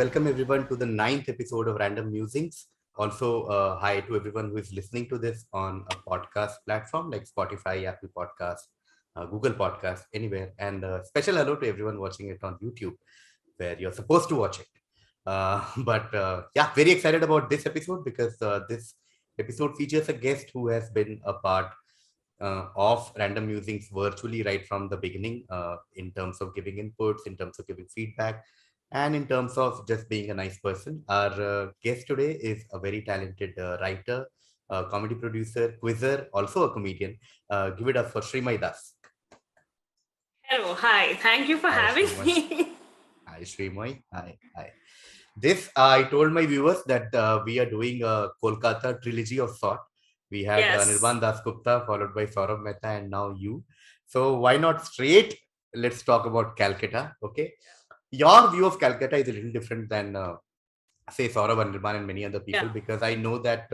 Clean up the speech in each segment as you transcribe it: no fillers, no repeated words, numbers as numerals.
welcome everyone to the ninth episode of Random Musings. Also, hi to everyone who is listening to this on a podcast platform like Spotify, Apple Podcast, Google Podcast, anywhere. And special hello to everyone watching it on YouTube, where you're supposed to watch it. But very excited about this episode because this episode features a guest who has been a part of Random Musings virtually right from the beginning, in terms of giving inputs, in terms of giving feedback, and in terms of just being a nice person. Our guest today is a very talented writer, comedy producer, quizzer, also a comedian. Give it up for Shreemayee Das. Hello, hi. Thank you for Hi, having Shreemayee. me. Hi, Shreemayee. Hi, hi. This, I told my viewers that we are doing a Kolkata trilogy of sort. We had Yes. Nirban Das Gupta, followed by Saurabh Mehta, and now you. So why not straight? Let's talk about Calcutta. Okay, your view of Calcutta is a little different than say Saurabh Anirban and many other people, Yeah. because I know that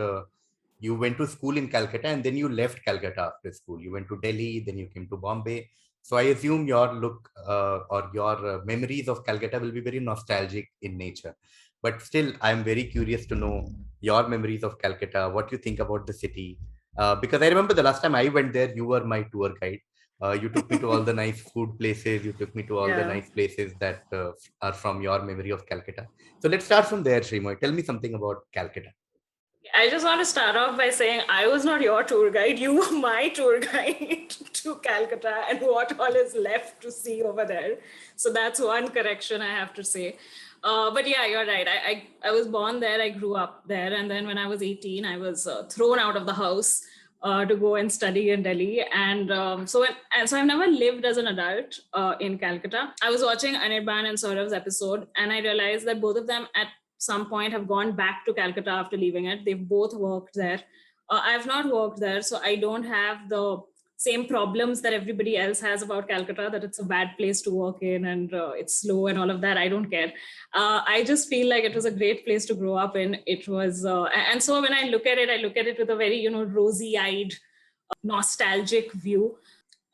you went to school in Calcutta and then you left Calcutta after school. You went to Delhi, then you came to Bombay. So I assume your look or your memories of Calcutta will be very nostalgic in nature. But still, I'm very curious to know your memories of Calcutta, what you think about the city. Because I remember the last time I went there, you were my tour guide. You took me to all the nice food places. You took me to all the Yeah. nice places that are from your memory of Calcutta. So let's start from there, Shreemoy. Tell me something about Calcutta. I just want to start off by saying I was not your tour guide. You were my tour guide to Calcutta and what all is left to see over there. So that's one correction I have to say. But yeah, you're right. I was born there. I grew up there. And then when I was 18, I was thrown out of the house to go and study in Delhi. And so I've never lived as an adult in Calcutta. I was watching Anirban and Saurav's episode, and I realized that both of them at some point have gone back to Calcutta after leaving it. They've both worked there. I've not worked there, so I don't have the same problems that everybody else has about Calcutta, that it's a bad place to work in and it's slow and all of that. I don't care. I just feel like it was a great place to grow up in. It was, and so when I look at it with a very, rosy-eyed, nostalgic view.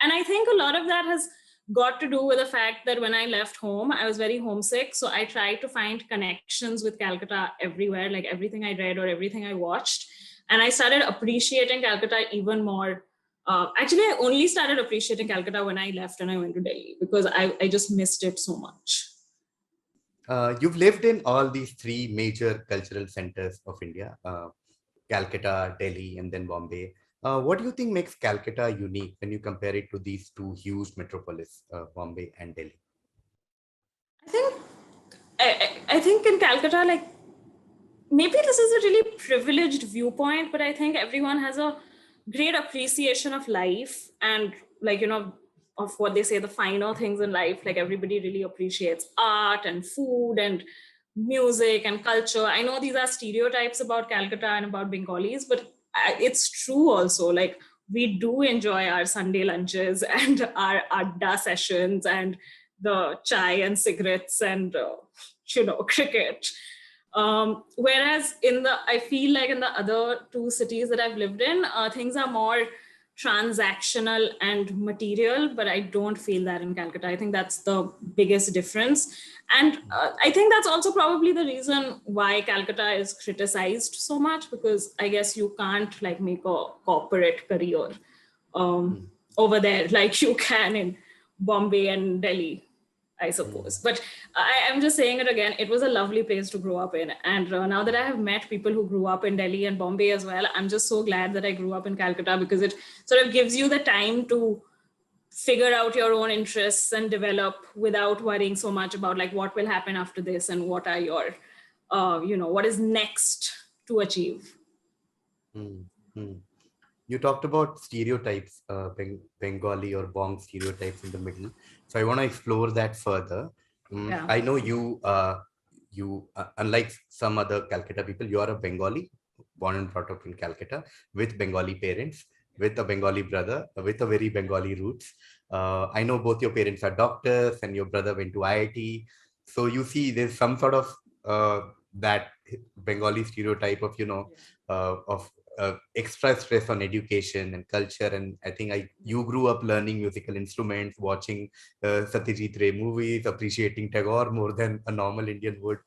And I think a lot of that has got to do with the fact that when I left home, I was very homesick. So I tried to find connections with Calcutta everywhere, like everything I read or everything I watched. And I started appreciating Calcutta even more. Actually, I only started appreciating Calcutta when I left and I went to Delhi because I just missed it so much. You've lived in all these three major cultural centers of India, Calcutta, Delhi, and then Bombay. What do you think makes Calcutta unique when you compare it to these two huge metropolis, Bombay and Delhi? I think I think in Calcutta, like maybe this is a really privileged viewpoint, but I think everyone has a great appreciation of life and, like, of what they say, the finer things in life. Like everybody really appreciates art and food and music and culture. I know these are stereotypes about Calcutta and about Bengalis, but it's true also. Like we do enjoy our Sunday lunches and our adda sessions and the chai and cigarettes and cricket. Whereas I feel like in the other two cities that I've lived in, things are more transactional and material, but I don't feel that in Calcutta. I think that's the biggest difference. And I think that's also probably the reason why Calcutta is criticized so much, because I guess you can't like make a corporate career over there like you can in Bombay and Delhi, I suppose. But I'm just saying it again. It was a lovely place to grow up in. And now that I have met people who grew up in Delhi and Bombay as well, I'm just so glad that I grew up in Calcutta, because it sort of gives you the time to figure out your own interests and develop without worrying so much about like what will happen after this and what are your, what is next to achieve. Mm-hmm. You talked about stereotypes, Bengali or Bong stereotypes in the middle. So I want to explore that further. Yeah. I know unlike some other Calcutta people, you are a Bengali, born and brought up in Calcutta, with Bengali parents, with a Bengali brother, with a very Bengali roots. I know both your parents are doctors and your brother went to IIT. So you see, there's some sort of that Bengali stereotype of, of extra stress on education and culture. And I think you grew up learning musical instruments, watching Satyajit Ray movies, appreciating Tagore more than a normal Indian would.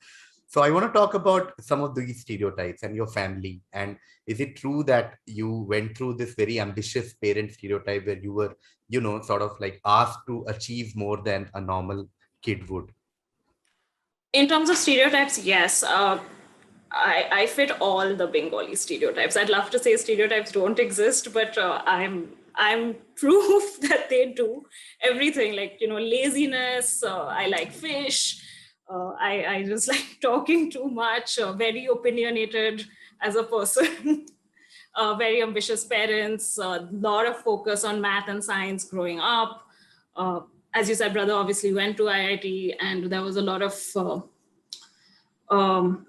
So I want to talk about some of these stereotypes and your family. And is it true that you went through this very ambitious parent stereotype where you were, sort of like asked to achieve more than a normal kid would? In terms of stereotypes, yes. I fit all the Bengali stereotypes. I'd love to say stereotypes don't exist, but I'm proof that they do. Everything, like, laziness. I like fish. I just like talking too much. Very opinionated as a person. Very ambitious parents. A lot of focus on math and science growing up. Uh, as you said, brother obviously went to IIT, and there was a lot of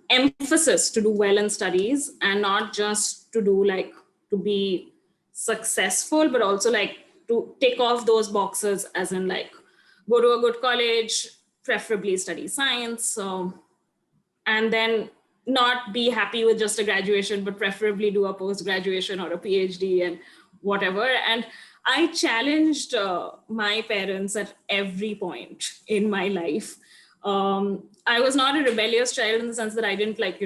emphasis to do well in studies, and not just to do like to be successful, but also like to tick off those boxes, as in like go to a good college, preferably study science, and then not be happy with just a graduation, but preferably do a post graduation or a PhD and whatever. And I challenged my parents at every point in my life. I was not a rebellious child in the sense that I didn't like,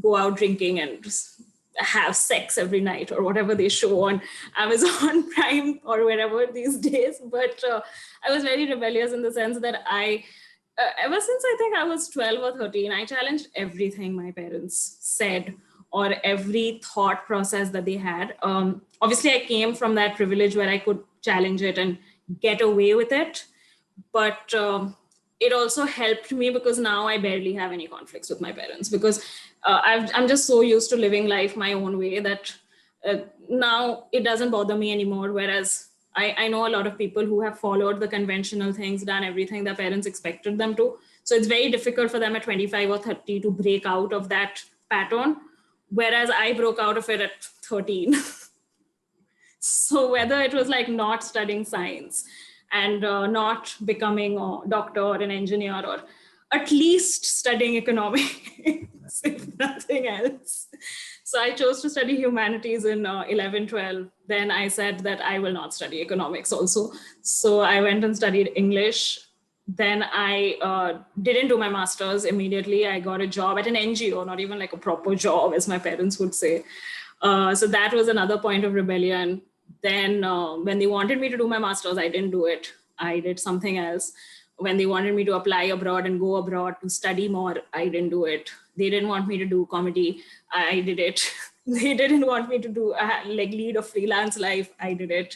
go out drinking and just have sex every night or whatever they show on Amazon Prime or wherever these days. But I was very rebellious in the sense that ever since I think I was 12 or 13, I challenged everything my parents said or every thought process that they had. Obviously, I came from that privilege where I could challenge it and get away with it. But it also helped me because now I barely have any conflicts with my parents, because I'm just so used to living life my own way that now it doesn't bother me anymore. Whereas I know a lot of people who have followed the conventional things, done everything their parents expected them to. So it's very difficult for them at 25 or 30 to break out of that pattern. Whereas I broke out of it at 13. So whether it was like not studying science and not becoming a doctor or an engineer, or at least studying economics, if nothing else. So I chose to study humanities in 11, 12. Then I said that I will not study economics also. So I went and studied English. Then I didn't do my master's immediately. I got a job at an NGO, not even like a proper job, as my parents would say. So that was another point of rebellion. Then when they wanted me to do my master's, I didn't do it. I did something else. When they wanted me to apply abroad and go abroad to study more, I didn't do it. They didn't want me to do comedy. I did it. They didn't want me to do like lead a freelance life. I did it.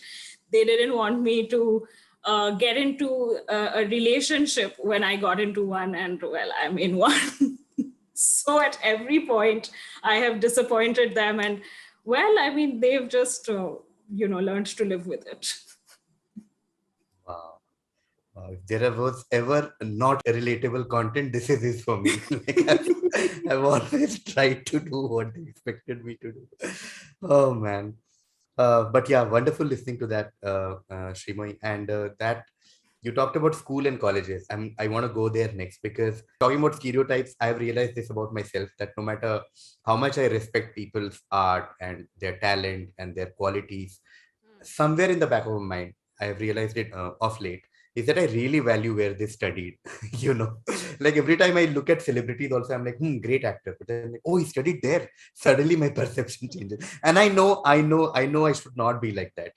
They didn't want me to get into a relationship when I got into one, and well, I'm in one. So at every point, I have disappointed them, and well, I mean, they've just learned to live with it. Wow. If there was ever not relatable content, this is it for me. Like I've always tried to do what they expected me to do. Oh man. But yeah, wonderful listening to that, Shreemayee. And that you talked about school and colleges. I want to go there next, because talking about stereotypes, I've realized this about myself, that no matter how much I respect people's art and their talent and their qualities, somewhere in the back of my mind, I have realized it of late, is that I really value where they studied. you know, like every time I look at celebrities, also I'm like, great actor. But then I'm like, oh, he studied there. Suddenly my perception changes. And I know I should not be like that.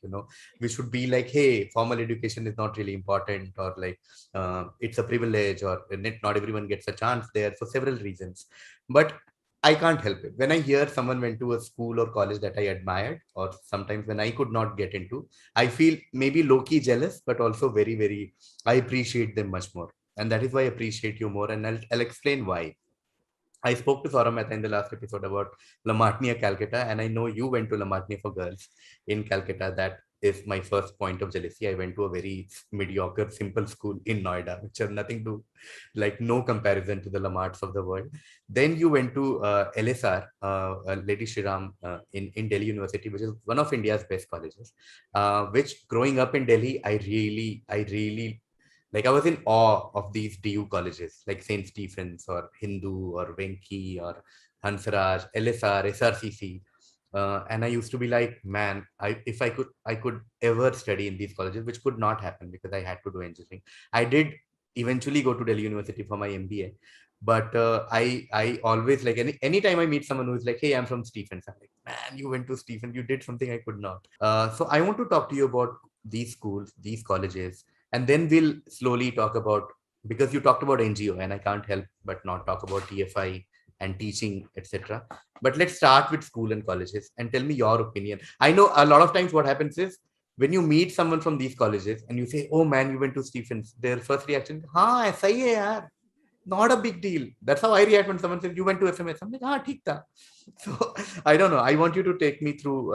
We should be like, hey, formal education is not really important, or like it's a privilege, or not everyone gets a chance there for several reasons. But I can't help it. When I hear someone went to a school or college that I admired, or sometimes when I could not get into, I feel maybe low key jealous, but also very, very, I appreciate them much more. And that is why I appreciate you more. And I'll explain why. I spoke to Sauramatha in the last episode about La Martiniere, Calcutta, and I know you went to La Martiniere for girls in Calcutta. That is my first point of jealousy. I went to a very mediocre, simple school in Noida, which have nothing to, like, no comparison to the Lamarts of the world. Then you went to LSR, Lady Shriram, in Delhi University, which is one of India's best colleges. Which, growing up in Delhi, I really like, I was in awe of these DU colleges like St. Stephen's or Hindu or Venki or Hansraj, LSR, SRCC. And I used to be like, man, if I could ever study in these colleges, which could not happen because I had to do engineering. I did eventually go to Delhi University for my MBA, But I always like anytime I meet someone who's like, hey, I'm from Stephens, I'm like, man, you went to Stephens, you did something I could not. So I want to talk to you about these schools, these colleges, and then we'll slowly talk about, because you talked about NGO, and I can't help but not talk about TFI and teaching, etc. But let's start with school and colleges and tell me your opinion. I know a lot of times what happens is when you meet someone from these colleges and you say, oh man, you went to Stephens, their first reaction, हाँ ऐसा ही है यार, not a big deal. That's how I react when someone says you went to SMS. I'm like, ah, theek tha. So I don't know. I want you to take me through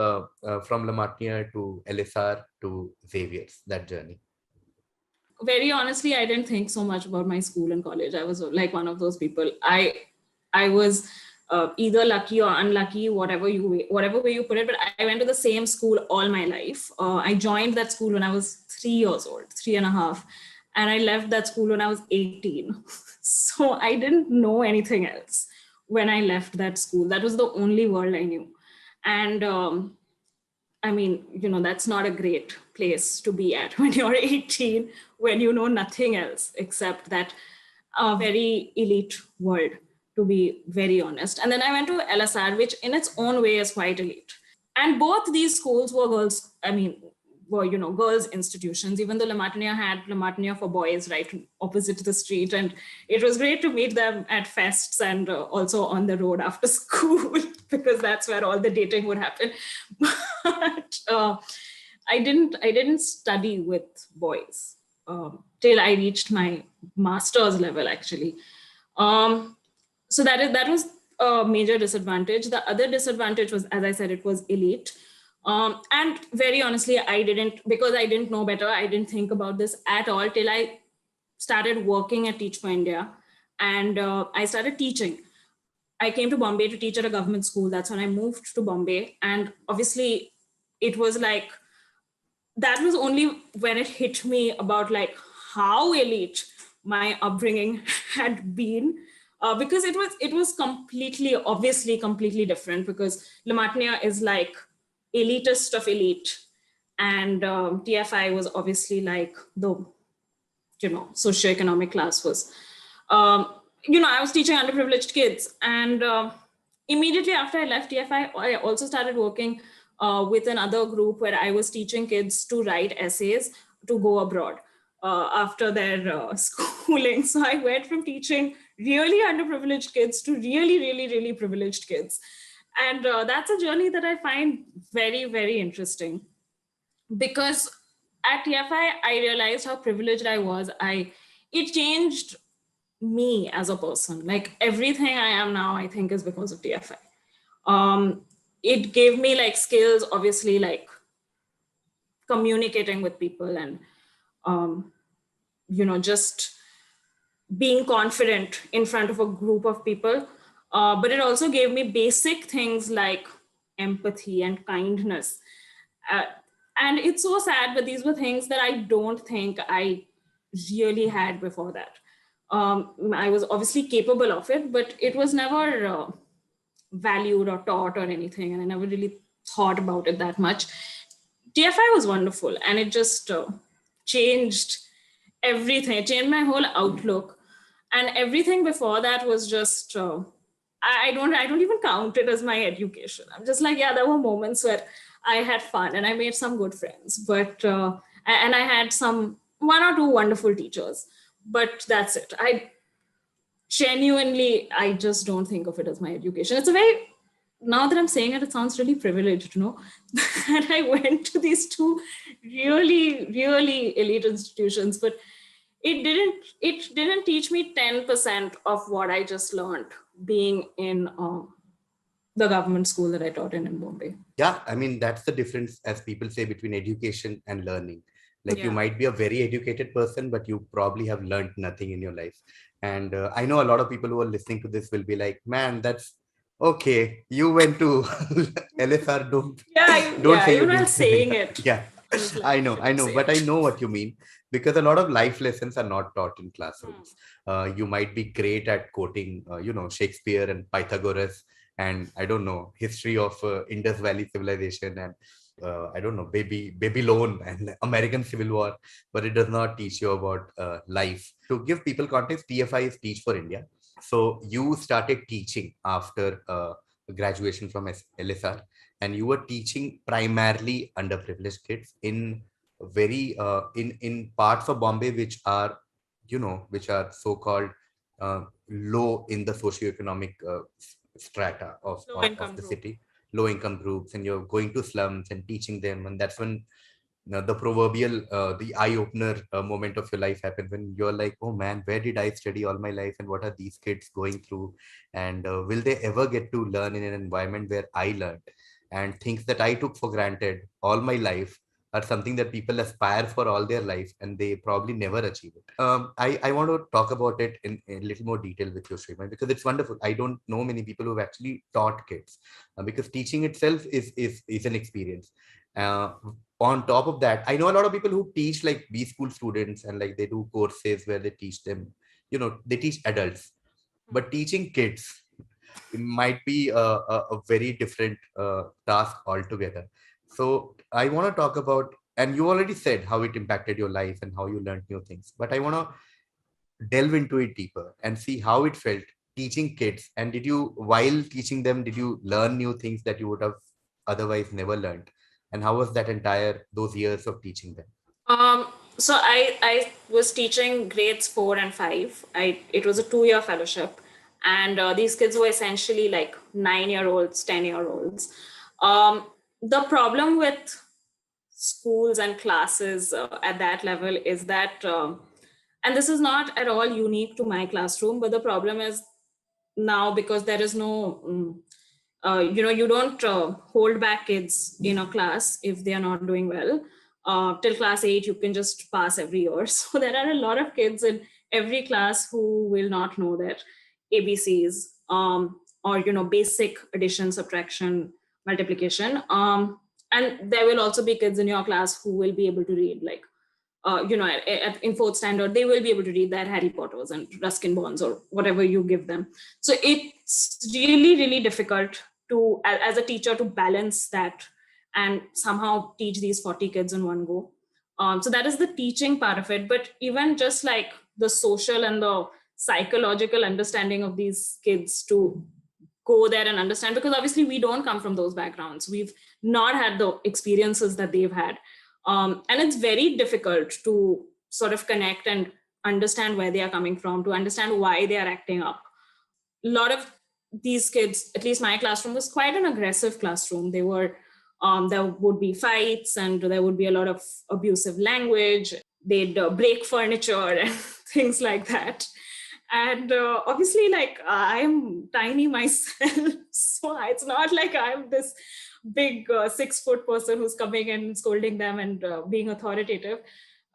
from La Martiniere to LSR to Xavier's, that journey. Very honestly, I didn't think so much about my school and college. I was like one of those people. I was either lucky or unlucky, whatever way you put it. But I went to the same school all my life. I joined that school when I was 3 years old, 3.5, and I left that school when I was 18. So I didn't know anything else when I left that school. That was the only world I knew, and I mean, that's not a great place to be at when you're 18, when you know nothing else except that a very elite world, to be very honest. And then I went to LSR, which in its own way is quite elite. And both these schools were girls, girls' institutions, even though La Martiniere had La Martiniere for boys right opposite the street. And it was great to meet them at fests and also on the road after school, because that's where all the dating would happen. But I didn't study with boys till I reached my master's level, actually. So that was a major disadvantage. The other disadvantage was, as I said, it was elite. And very honestly, because I didn't know better, I didn't think about this at all till I started working at Teach for India, and I started teaching. I came to Bombay to teach at a government school. That's when I moved to Bombay. And obviously, it was like, that was only when it hit me about like how elite my upbringing had been. Because it was completely different, because Le Martiniere is like elitist of elite, and TFI was obviously like the socioeconomic class was. I was teaching underprivileged kids, and immediately after I left TFI, I also started working with another group where I was teaching kids to write essays to go abroad after their schooling. So I went from teaching really underprivileged kids to really, really, really privileged kids. And that's a journey that I find very, very interesting, because at TFI, I realized how privileged I was. It changed me as a person. Like everything I am now, I think is because of TFI. It gave me like skills, obviously, like communicating with people, and just being confident in front of a group of people. But it also gave me basic things like empathy and kindness. Uh, and it's so sad, but these were things that I don't think I really had before that. I was obviously capable of it, but it was never valued or taught or anything. And I never really thought about it that much. TFI was wonderful, and it just changed everything. It changed my whole outlook, and everything before that was just. I don't even count it as my education. I'm just like, yeah, there were moments where I had fun and I made some good friends, but and I had one or two wonderful teachers, but that's it. I just don't think of it as my education. It's a very, now that I'm saying it, it sounds really privileged, that I went to these two really, really elite institutions, but it didn't teach me 10% of what I just learned being in the government school that I taught in Bombay. Yeah, I mean, that's the difference, as people say, between education and learning. Like you might be a very educated person, but you probably have learned nothing in your life. And I know a lot of people who are listening to this will be like, man, that's okay. You went to LSR, don't say you even while didn't. saying it. Yeah, I know, but I know what you mean, because a lot of life lessons are not taught in classrooms. You might be great at quoting, Shakespeare and Pythagoras, and I don't know, history of Indus Valley civilization, and I don't know, Babylon and American Civil War, but it does not teach you about life. To give people context, TFI is Teach for India. So you started teaching after graduation from LSR, and you were teaching primarily underprivileged kids in very in parts of Bombay which are, which are so called low in the socioeconomic strata Low of income the group. city, low income groups, and you're going to slums and teaching them. And that's when the proverbial the eye opener moment of your life happens, when you're like, oh man, where did I study all my life, and what are these kids going through, and will they ever get to learn in an environment where I learned, and things that I took for granted all my life are something that people aspire for all their life, and they probably never achieve it. I want to talk about it in a little more detail with you, Shreemayee, because it's wonderful. I don't know many people who've actually taught kids, because teaching itself is an experience. uh, on top of that, I know a lot of people who teach like B school students, and like they do courses where they teach them, they teach adults, but teaching kids might be a very different task altogether. So I want to talk about, and you already said how it impacted your life and how you learned new things, but I want to delve into it deeper and see how it felt teaching kids. And did you, while teaching them, did you learn new things that you would have otherwise never learned? And how was that entire those years of teaching them? So I was teaching grades 4 and 5. It was a 2 year fellowship, and these kids were essentially like 9 year olds, 10 year olds. The problem with schools and classes at that level is that, and this is not at all unique to my classroom, but the problem is now, because there is no you don't hold back kids in a class if they are not doing well. Till class 8 you can just pass every year. So there are a lot of kids in every class who will not know their ABCs, or basic addition, subtraction, multiplication. And there will also be kids in your class who will be able to read, like in fourth standard, they will be able to read their Harry Potters and Ruskin Bonds or whatever you give them. So it's really, really difficult to, as a teacher, to balance that and somehow teach these 40 kids in one go. So that is the teaching part of it. But even just like the social and the psychological understanding of these kids to go there and understand, because obviously we don't come from those backgrounds. We've not had the experiences that they've had. And it's very difficult to sort of connect and understand where they are coming from, to understand why they are acting up. A lot of these kids, at least my classroom, was quite an aggressive classroom. There would be fights, and there would be a lot of abusive language. They'd break furniture and things like that. And obviously, like, I'm tiny myself, so it's not like I'm this big 6 foot person who's coming and scolding them and being authoritative.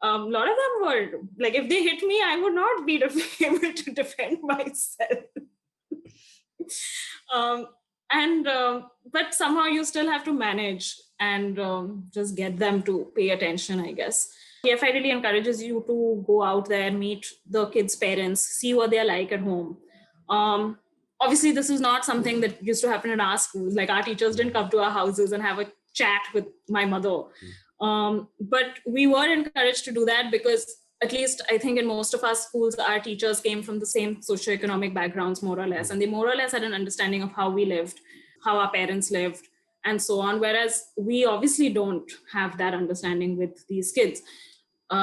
A lot of them were like, if they hit me, I would not be able to defend myself. um, and But somehow you still have to manage and just get them to pay attention, I guess. EFI really encourages you to go out there, meet the kids' parents, see what they're like at home. Um, Obviously, this is not something that used to happen in our schools. Like, our teachers didn't come to our houses and have a chat with my mother. But we were encouraged to do that because, at least I think in most of our schools, our teachers came from the same socioeconomic backgrounds, more or less, and they more or less had an understanding of how we lived, how our parents lived, and so on. Whereas we obviously don't have that understanding with these kids.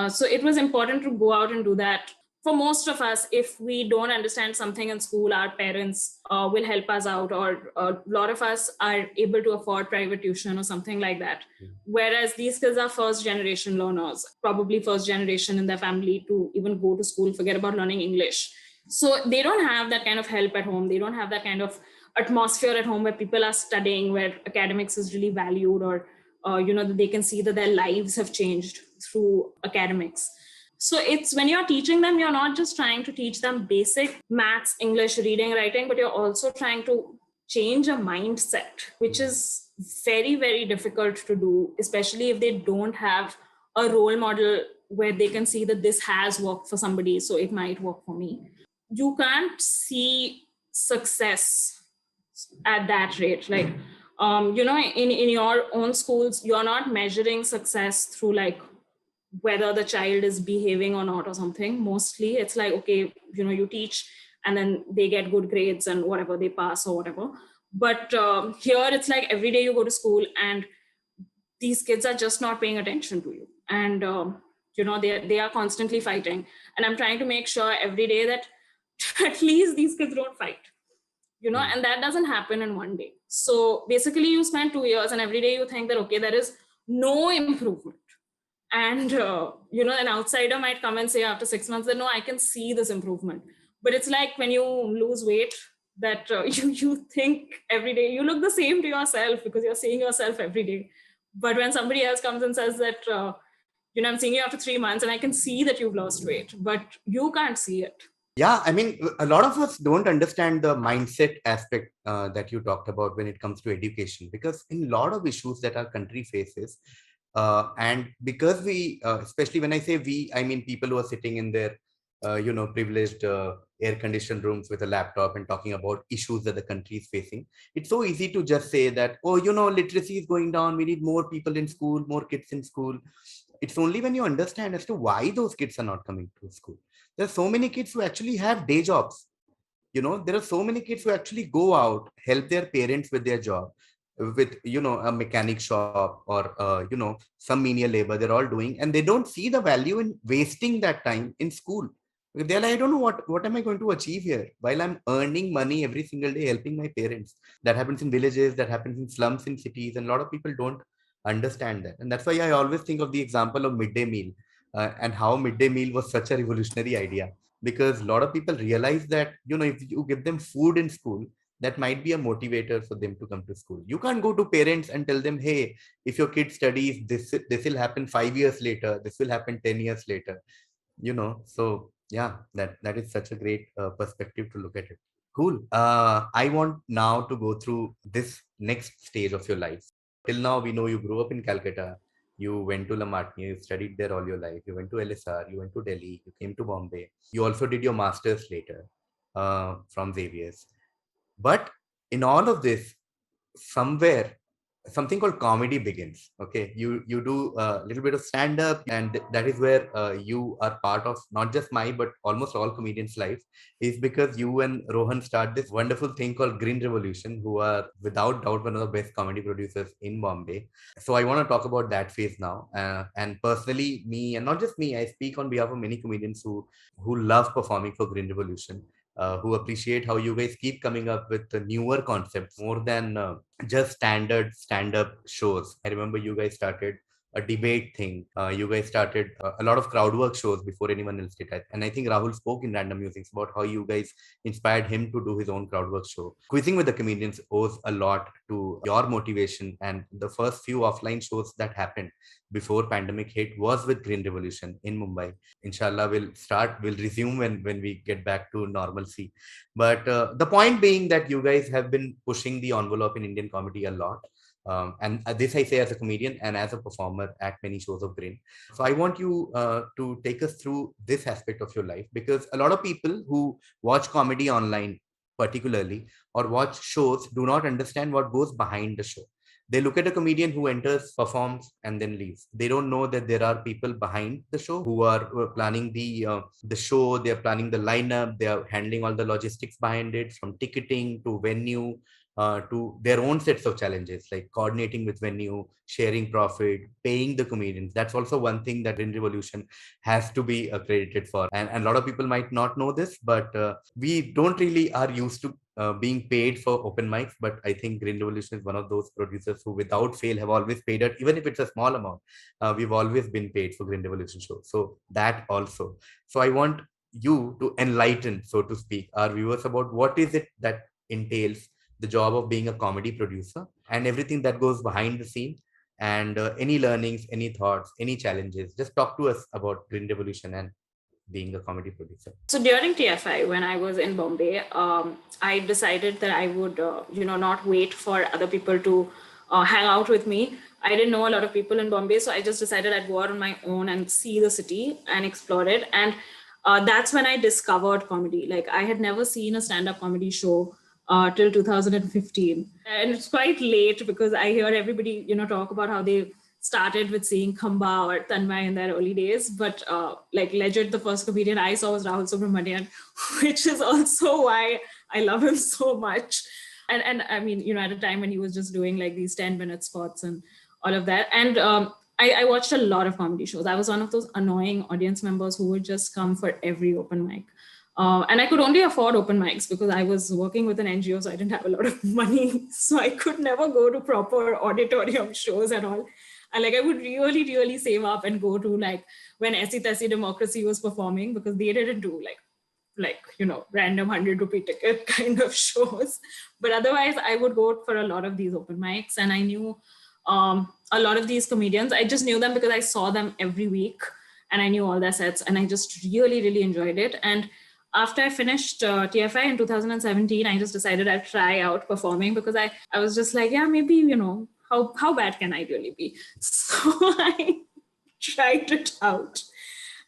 So it was important to go out and do that. For most of us, if we don't understand something in school, our parents will help us out, or a lot of us are able to afford private tuition or something like that. Whereas these kids are first generation learners, probably first generation in their family to even go to school, forget about learning English. So they don't have that kind of help at home. They don't have that kind of atmosphere at home where people are studying, where academics is really valued, or that they can see that their lives have changed through academics. So it's, when you're teaching them, you're not just trying to teach them basic maths, English, reading, writing, but you're also trying to change a mindset, which is very, very difficult to do, especially if they don't have a role model where they can see that this has worked for somebody, so it might work for me. You can't see success at that rate. Like, in your own schools, you're not measuring success through like whether the child is behaving or not or something. Mostly it's like, okay, you teach and then they get good grades and whatever, they pass or whatever. But here it's like every day you go to school and these kids are just not paying attention to you. And, they are constantly fighting. And I'm trying to make sure every day that at least these kids don't fight, and that doesn't happen in one day. So basically you spend 2 years and every day you think that, okay, there is no improvement. And, an outsider might come and say after 6 months that, no, I can see this improvement. But it's like when you lose weight, that you think every day you look the same to yourself because you're seeing yourself every day. But when somebody else comes and says that, I'm seeing you after 3 months and I can see that you've lost weight, but you can't see it. Yeah, I mean, a lot of us don't understand the mindset aspect that you talked about when it comes to education, because in a lot of issues that our country faces, and because we, especially when I say we, I mean people who are sitting in their, privileged air-conditioned rooms with a laptop and talking about issues that the country is facing. It's so easy to just say that, oh, literacy is going down. We need more people in school, more kids in school. It's only when you understand as to why those kids are not coming to school. There are so many kids who actually have day jobs. There are so many kids who actually go out, help their parents with their job, with a mechanic shop or some menial labor they're all doing, and they don't see the value in wasting that time in school. They're like, I don't know what am I going to achieve here while I'm earning money every single day helping my parents. That happens in villages, that happens in slums in cities, and a lot of people don't understand that. And that's why I always think of the example of midday meal, and how midday meal was such a revolutionary idea, because a lot of people realize that if you give them food in school, that might be a motivator for them to come to school. You can't go to parents and tell them, hey, if your kid studies, this will happen 5 years later, this will happen 10 years later. So yeah, that is such a great perspective to look at it. Cool. I want now to go through this next stage of your life. Till now we know you grew up in Calcutta, you went to La Martiniere, you studied there all your life, you went to LSR, you went to Delhi, you came to Bombay, you also did your masters later from Xavier's. But in all of this, somewhere something called comedy begins. Okay, you do a little bit of stand up, and that is where you are part of not just my but almost all comedians life, is because you and Rohan start this wonderful thing called Green Revolution, who are without doubt one of the best comedy producers in Bombay. So I want to talk about that phase now, and personally me, and not just me, I speak on behalf of many comedians who love performing for Green Revolution, who appreciate how you guys keep coming up with the newer concepts more than just standard stand-up shows. I remember you guys started a debate thing. You guys started a lot of crowd work shows before anyone else did. And I think Rahul spoke in Random Musings about how you guys inspired him to do his own crowd work show. Quizzing with the Comedians owes a lot to your motivation. And the first few offline shows that happened before pandemic hit was with Green Revolution in Mumbai. Inshallah, we'll resume when we get back to normalcy. But the point being that you guys have been pushing the envelope in Indian comedy a lot. And this I say as a comedian and as a performer at many shows of Green. So I want you to take us through this aspect of your life, because a lot of people who watch comedy online particularly or watch shows do not understand what goes behind the show. They look at a comedian who enters, performs, and then leaves. They don't know that there are people behind the show who are planning the show. They are planning the lineup. They are handling all the logistics behind it, from ticketing to venue, to their own sets of challenges, like coordinating with venue, sharing profit, paying the comedians. That's also one thing that in Revolution has to be accredited for. And a lot of people might not know this, but we don't really are used to being paid for open mics. But I think Green Revolution is one of those producers who without fail have always paid it, even if it's a small amount. We've always been paid for Green Revolution show. So that also. So I want you to enlighten, so to speak, our viewers about what is it that entails the job of being a comedy producer and everything that goes behind the scene, and any learnings, any thoughts, any challenges. Just talk to us about Green Revolution and being a comedy producer. So during TFI, when I was in Bombay, I decided that I would, not wait for other people to hang out with me. I didn't know a lot of people in Bombay, so I just decided I'd go out on my own and see the city and explore it. And that's when I discovered comedy. Like, I had never seen a stand-up comedy show till 2015. And it's quite late because I hear everybody, talk about how they started with seeing Khamba or Tanmay in their early days, but like legit, the first comedian I saw was Rahul Subramanian, which is also why I love him so much. And I mean, you know, at a time when he was just doing like these 10-minute spots and all of that. And I watched a lot of comedy shows. I was one of those annoying audience members who would just come for every open mic. And I could only afford open mics because I was working with an NGO, so I didn't have a lot of money. So I could never go to proper auditorium shows at all. And like I would really, really save up and go to like when Aisi Taisi Democracy was performing, because they didn't do like you know, random 100 rupee ticket kind of shows. But otherwise, I would go for a lot of these open mics, and I knew a lot of these comedians. I just knew them because I saw them every week, and I knew all their sets, and I just really, really enjoyed it. And after I finished TFI in 2017, I just decided I'd try out performing, because I was just like, yeah, maybe, you know, how bad can I really be? So I tried it out.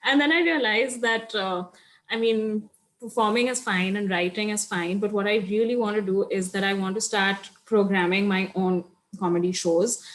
And then I realized that, I mean, performing is fine and writing is fine, but what I really want to do is that I want to start programming my own comedy shows.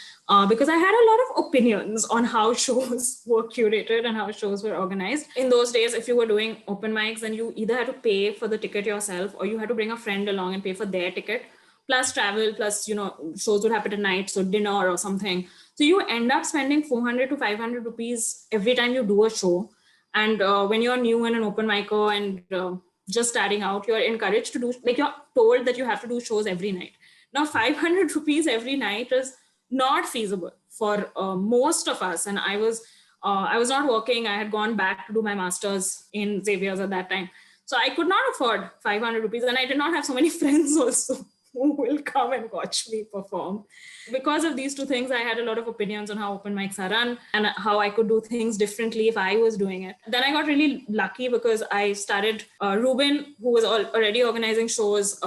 Because I had a lot of opinions on how shows were curated and how shows were organized. In those days, if you were doing open mics, then you either had to pay for the ticket yourself, or you had to bring a friend along and pay for their ticket, plus travel, plus, you know, shows would happen at night, so dinner or something. So you end up spending 400 to 500 rupees every time you do a show. And when you're new and an open micer and just starting out, you're encouraged to do, like you're told that you have to do shows every night. Now, 500 rupees every night is not feasible for most of us. And I was not working. I had gone back to do my master's in Xavier's at that time. So I could not afford 500 rupees. And I did not have so many friends also who will come and watch me perform. Because of these two things, I had a lot of opinions on how open mics are run and how I could do things differently if I was doing it. Then I got really lucky because I started, Ruben, who was already organizing shows,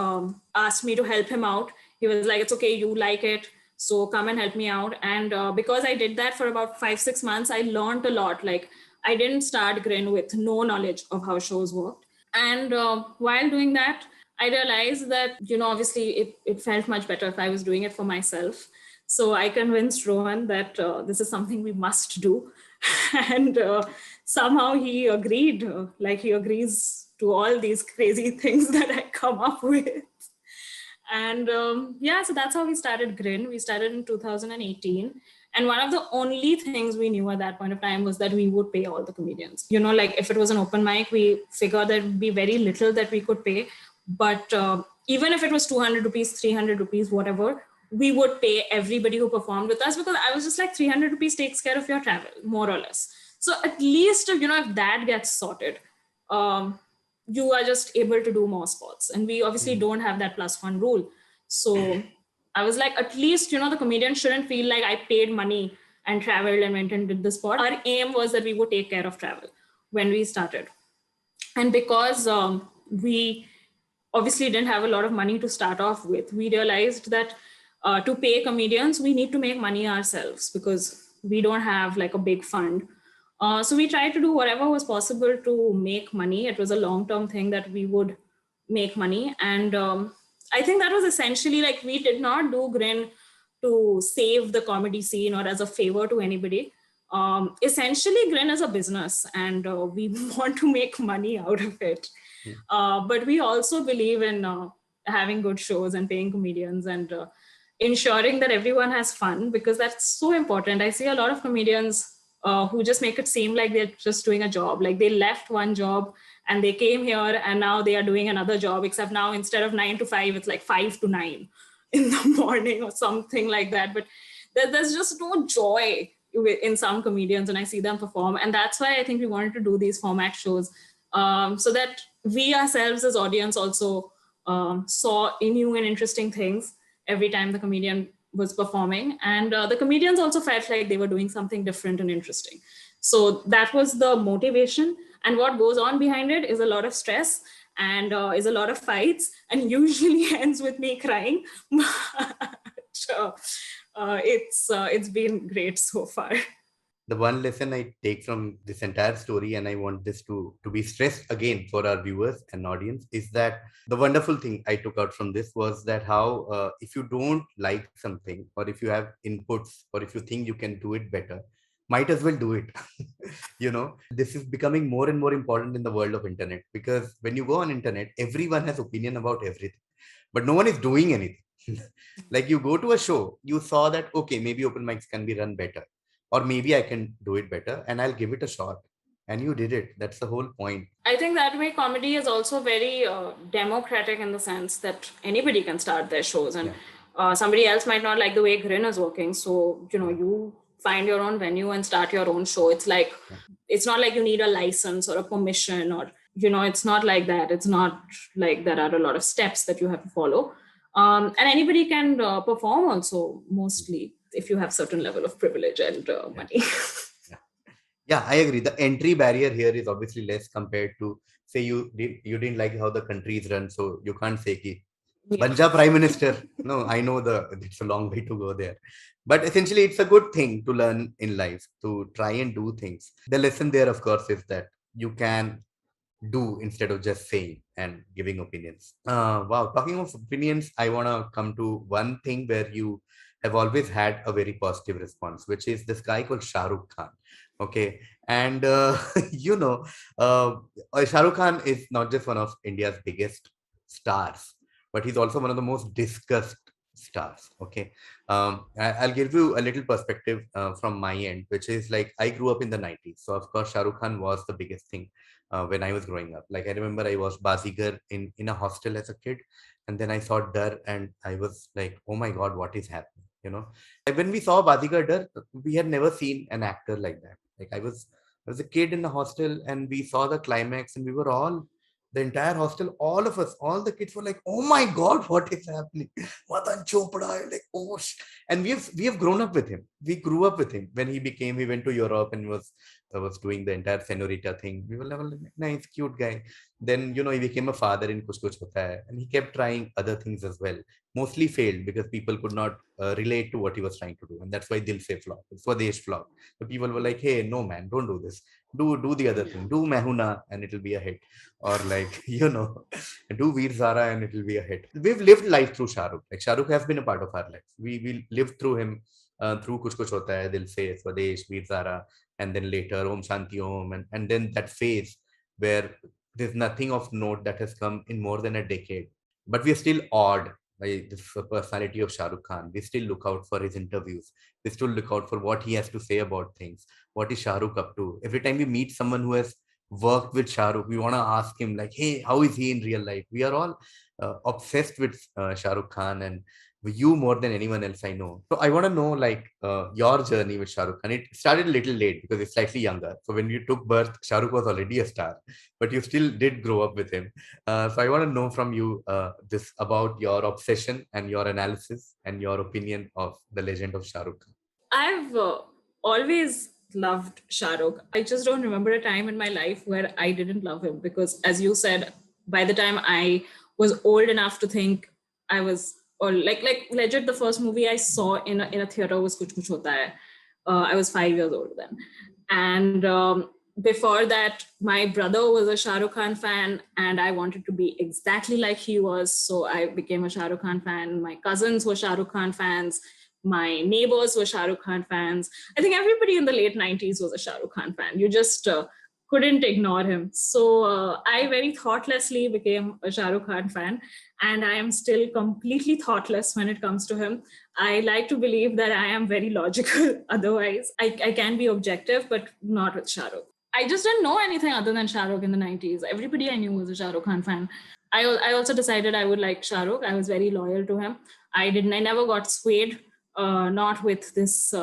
asked me to help him out. He was like, it's okay, you like it, so come and help me out. And because I did that for about 5-6 months, I learned a lot. Like I didn't start Grin with no knowledge of how shows worked. And while doing that, I realized that, you know, obviously it felt much better if I was doing it for myself. So I convinced Rohan that this is something we must do. And somehow he agreed, like he agrees to all these crazy things that I come up with. And yeah, so that's how we started Grin. We started in 2018. And one of the only things we knew at that point of time was that we would pay all the comedians. You know, like if it was an open mic, we figured there would be very little that we could pay. But even if it was 200 rupees, 300 rupees, whatever, we would pay everybody who performed with us, because I was just like 300 rupees takes care of your travel, more or less. So at least, you know, if that gets sorted, you are just able to do more spots. And we obviously don't have that +1 rule. So I was like, at least, you know, the comedian shouldn't feel like I paid money and traveled and went and did the spot. Our aim was that we would take care of travel when we started. And because we obviously didn't have a lot of money to start off with, we realized that to pay comedians, we need to make money ourselves, because we don't have like a big fund. So we tried to do whatever was possible to make money. It was a long-term thing that we would make money. And I think that was essentially, like, we did not do Grin to save the comedy scene or as a favor to anybody. Essentially, Grin is a business, and we want to make money out of it. But we also believe in having good shows and paying comedians and ensuring that everyone has fun, because that's so important. I see a lot of comedians who just make it seem like they're just doing a job. Like they left one job and they came here and now they are doing another job, except now instead of 9 to 5, it's like 5 to 9 in the morning or something like that. But there's just no joy in some comedians, and I see them perform. And that's why I think we wanted to do these format shows, so that we ourselves as audience also saw new and interesting things every time the comedian was performing. And the comedians also felt like they were doing something different and interesting. So that was the motivation. And what goes on behind it is a lot of stress and is a lot of fights, and usually ends with me crying. But it's been great so far. The one lesson I take from this entire story, and I want this to be stressed again for our viewers and audience, is that the wonderful thing I took out from this was that how if you don't like something, or if you have inputs, or if you think you can do it better, might as well do it. This is becoming more and more important in the world of internet, because when you go on internet, everyone has opinion about everything, but no one is doing anything. Like, you go to a show, you saw that, okay, maybe open mics can be run better, or maybe I can do it better, and I'll give it a shot. And you did it. That's the whole point. I think that way comedy is also very democratic in the sense that anybody can start their shows, and somebody else might not like the way Grin is working. So, you find your own venue and start your own show. It's like, it's not like you need a license or a permission, or, it's not like that. It's not like there are a lot of steps that you have to follow. And anybody can perform also, mostly, if you have certain level of privilege and money. Yeah, I agree. The entry barrier here is obviously less compared to, say, you didn't like how the country is run, so you can't say ki Banja Prime Minister. No, I know it's a long way to go there. But essentially, it's a good thing to learn in life, to try and do things. The lesson there, of course, is that you can do instead of just saying and giving opinions. Wow, talking of opinions, I want to come to one thing where you have always had a very positive response, which is this guy called Shah Rukh Khan. Okay. And, you know, uh, Shah Rukh Khan is not just one of India's biggest stars, but he's also one of the most discussed stars. Okay. I'll give you a little perspective from my end, which is like, I grew up in the 90s. So, of course, Shah Rukh Khan was the biggest thing when I was growing up. Like, I remember I was Bazigar in a hostel as a kid, and then I saw Dar, and I was like, oh my god, what is happening? When we saw Bazigar Dar, we had never seen an actor like that. Like, I was a kid in the hostel, and we saw the climax, and we were all, the entire hostel, all of us, all the kids were like, oh my god, what is happening? Matan Chopra, like, oh and we have grown up with him. We grew up with him. When he went to Europe and was doing the entire senorita thing. We were like, nice, cute guy. Then, he became a father in Kuch Kuch Hota Hai, and he kept trying other things as well. Mostly failed because people could not relate to what he was trying to do. And that's why Dil Se flopped. Swadesh flopped. The people were like, hey, no, man, don't do this. Do the other thing. Do Mehuna and it'll be a hit. Or like, do Veer Zara and it'll be a hit. We've lived life through Shah Rukh. Like, Shah Rukh has been a part of our life. We lived through him through Kuch Kuch Hota Hai, Dil Se, Swadesh, Veer Zara, and then later Om Shanti Om, and then that phase where there's nothing of note that has come in more than a decade. But we're still awed by the personality of Shah Rukh Khan. We still look out for his interviews. We still look out for what he has to say about things. What is Shah Rukh up to? Every time we meet someone who has worked with Shah Rukh, we want to ask him, like, hey, how is he in real life? We are all obsessed with Shah Rukh Khan, and you more than anyone else I know. So I want to know, like, your journey with Shah Rukh Khan. It started a little late because it's slightly younger. So when you took birth, Shah Rukh was already a star, but you still did grow up with him. So I want to know from you this about your obsession and your analysis and your opinion of the legend of Shah Rukh Khan. I've always loved Shah Rukh. I just don't remember a time in my life where I didn't love him because, as you said, by the time I was old enough to think I was, or like legit, the first movie I saw in a theater was Kuch Kuch Hota Hai. I was 5 years old then, and before that, my brother was a Shah Rukh Khan fan, and I wanted to be exactly like he was, so I became a Shah Rukh Khan fan. My cousins were Shah Rukh Khan fans. My neighbors were Shah Rukh Khan fans. I think everybody in the late 90s was a Shah Rukh Khan fan. You just couldn't ignore him. So I very thoughtlessly became a Shah Rukh Khan fan, and I am still completely thoughtless when it comes to him. I like to believe that I am very logical. Otherwise, I can be objective, but not with Shah Rukh. I just didn't know anything other than Shah Rukh in the 90s. Everybody I knew was a Shah Rukh Khan fan. I also decided I would like Shah Rukh. I was very loyal to him. I never got swayed, not with this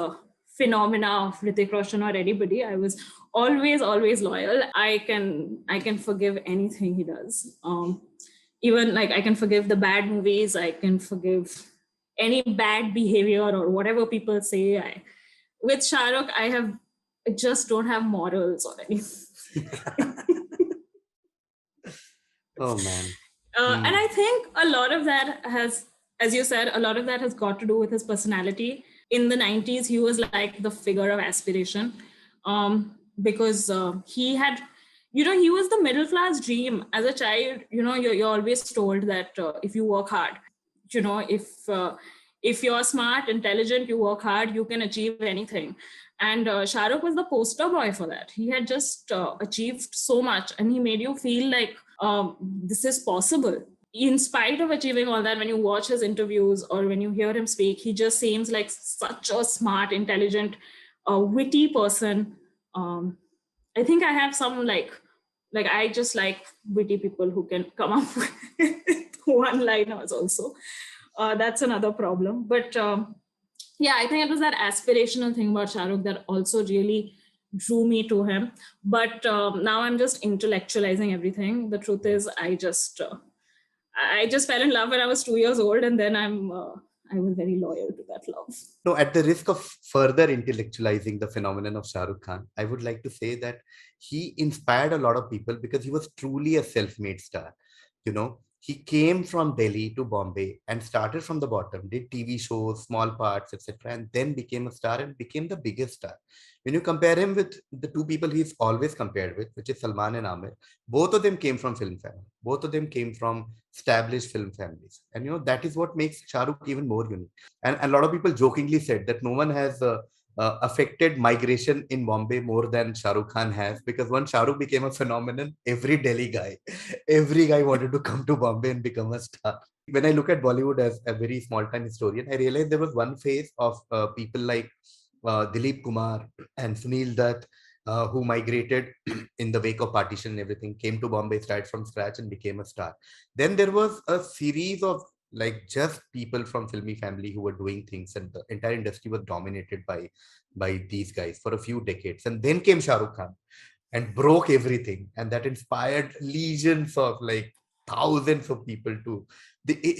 phenomena of Hrithik Roshan or anybody. I was always loyal. I can forgive anything he does. Even like I can forgive the bad movies. I can forgive any bad behavior or whatever people say. With Shah Rukh, I just don't have morals or anything. Oh man. And I think a lot of that has, as you said, a lot of that has got to do with his personality. In the 90s, he was like the figure of aspiration. because he had, he was the middle class dream as a child. You're always told that if you work hard, you know if you're smart, intelligent, you work hard, you can achieve anything. And Shah Rukh was the poster boy for that. He had just achieved so much, and he made you feel like this is possible. In spite of achieving all that, when you watch his interviews or when you hear him speak, he just seems like such a smart, intelligent, witty person. um, I think I have some like I just like witty people who can come up with one liners also. That's another problem. But yeah, I think it was that aspirational thing about Shah Rukh that also really drew me to him. But now I'm just intellectualizing everything. The truth is, I just fell in love when I was 2 years old, and then I was very loyal to that love. No, at the risk of further intellectualizing the phenomenon of Shah Rukh Khan, I would like to say that he inspired a lot of people because he was truly a self-made star. He came from Delhi to Bombay and started from the bottom, did TV shows, small parts, etc., and then became a star and became the biggest star. When you compare him with the two people he's always compared with, which is Salman and Amir, both of them came from film family. Both of them came from established film families. And that is what makes Shah Rukh even more unique. And a lot of people jokingly said that no one has affected migration in Bombay more than Shah Rukh Khan has, because once Shah Rukh became a phenomenon, every Delhi guy, every guy wanted to come to Bombay and become a star. When I look at Bollywood as a very small time historian, I realized there was one phase of people like Dilip Kumar and Sunil Dutt, who migrated in the wake of partition and everything, came to Bombay, started from scratch and became a star. Then there was a series of like just people from filmy family who were doing things, and the entire industry was dominated by these guys for a few decades. And then came Shah Rukh Khan and broke everything, and that inspired legions of like thousands of people to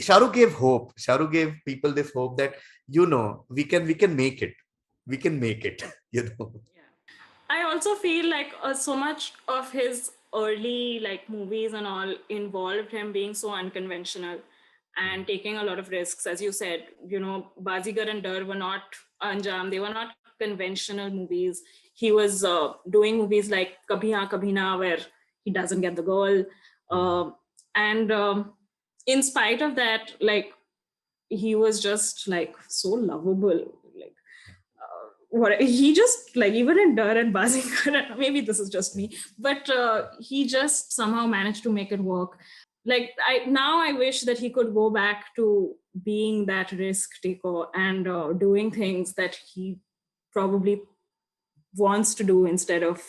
Shah Rukh gave hope. Shah Rukh gave people this hope that we can make it, we can make it. you know I also feel like so much of his early like movies and all involved him being so unconventional and taking a lot of risks. As you said, Bazigar and Dar were not Anjam; they were not conventional movies. He was doing movies like Kabhi Haan Kabhi Na, where he doesn't get the girl, and in spite of that, like he was just like so lovable. Like what he just like even in Dar and Bazigar, maybe this is just me, but he just somehow managed to make it work. Like I wish that he could go back to being that risk taker and doing things that he probably wants to do instead of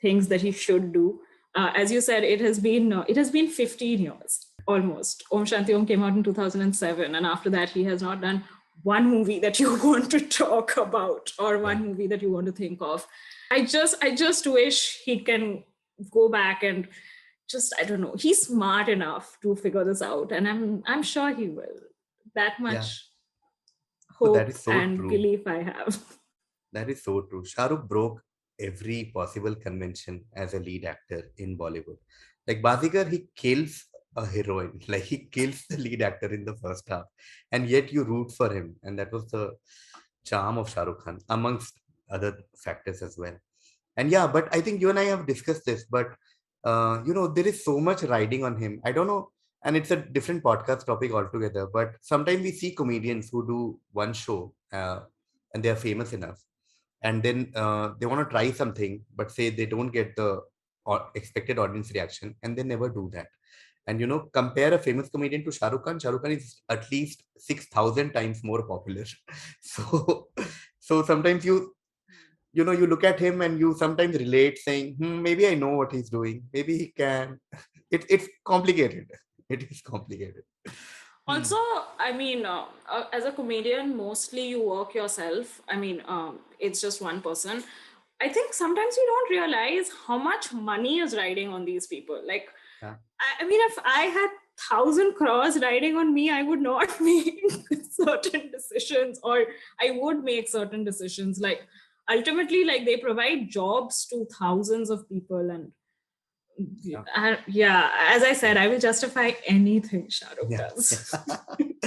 things that he should do. As you said, it has been 15 years almost. Om Shanti Om came out in 2007, and after that, he has not done one movie that you want to talk about or one movie that you want to think of. I just wish he can go back and just, I don't know. He's smart enough to figure this out, and I'm sure he will. That yeah. much Oh, that hope is so and true. belief I have. That is so true. Shah Rukh broke every possible convention as a lead actor in Bollywood. Like Bazigar, he kills a heroine. Like he kills the lead actor in the first half, and yet you root for him, and that was the charm of Shah Rukh Khan, amongst other factors as well. And yeah, but I think you and I have discussed this, but there is so much riding on him. I don't know, and it's a different podcast topic altogether. But sometimes we see comedians who do one show, and they are famous enough, and then they want to try something, but say they don't get the expected audience reaction, and they never do that. And compare a famous comedian to Shah Rukh Khan. Shah Rukh Khan is at least 6,000 times more popular. So, so sometimes you look at him and you sometimes relate, saying, maybe I know what he's doing. Maybe he can. It's complicated. It is complicated. Hmm. Also, I mean, as a comedian, mostly you work yourself. I mean, it's just one person. I think sometimes you don't realize how much money is riding on these people. Like, Yeah. I mean, if I had 1,000 crores riding on me, I would not make certain decisions, or I would make certain decisions. Like, ultimately, like they provide jobs to thousands of people, and Yeah, as I said, I will justify anything Shah Rukh does.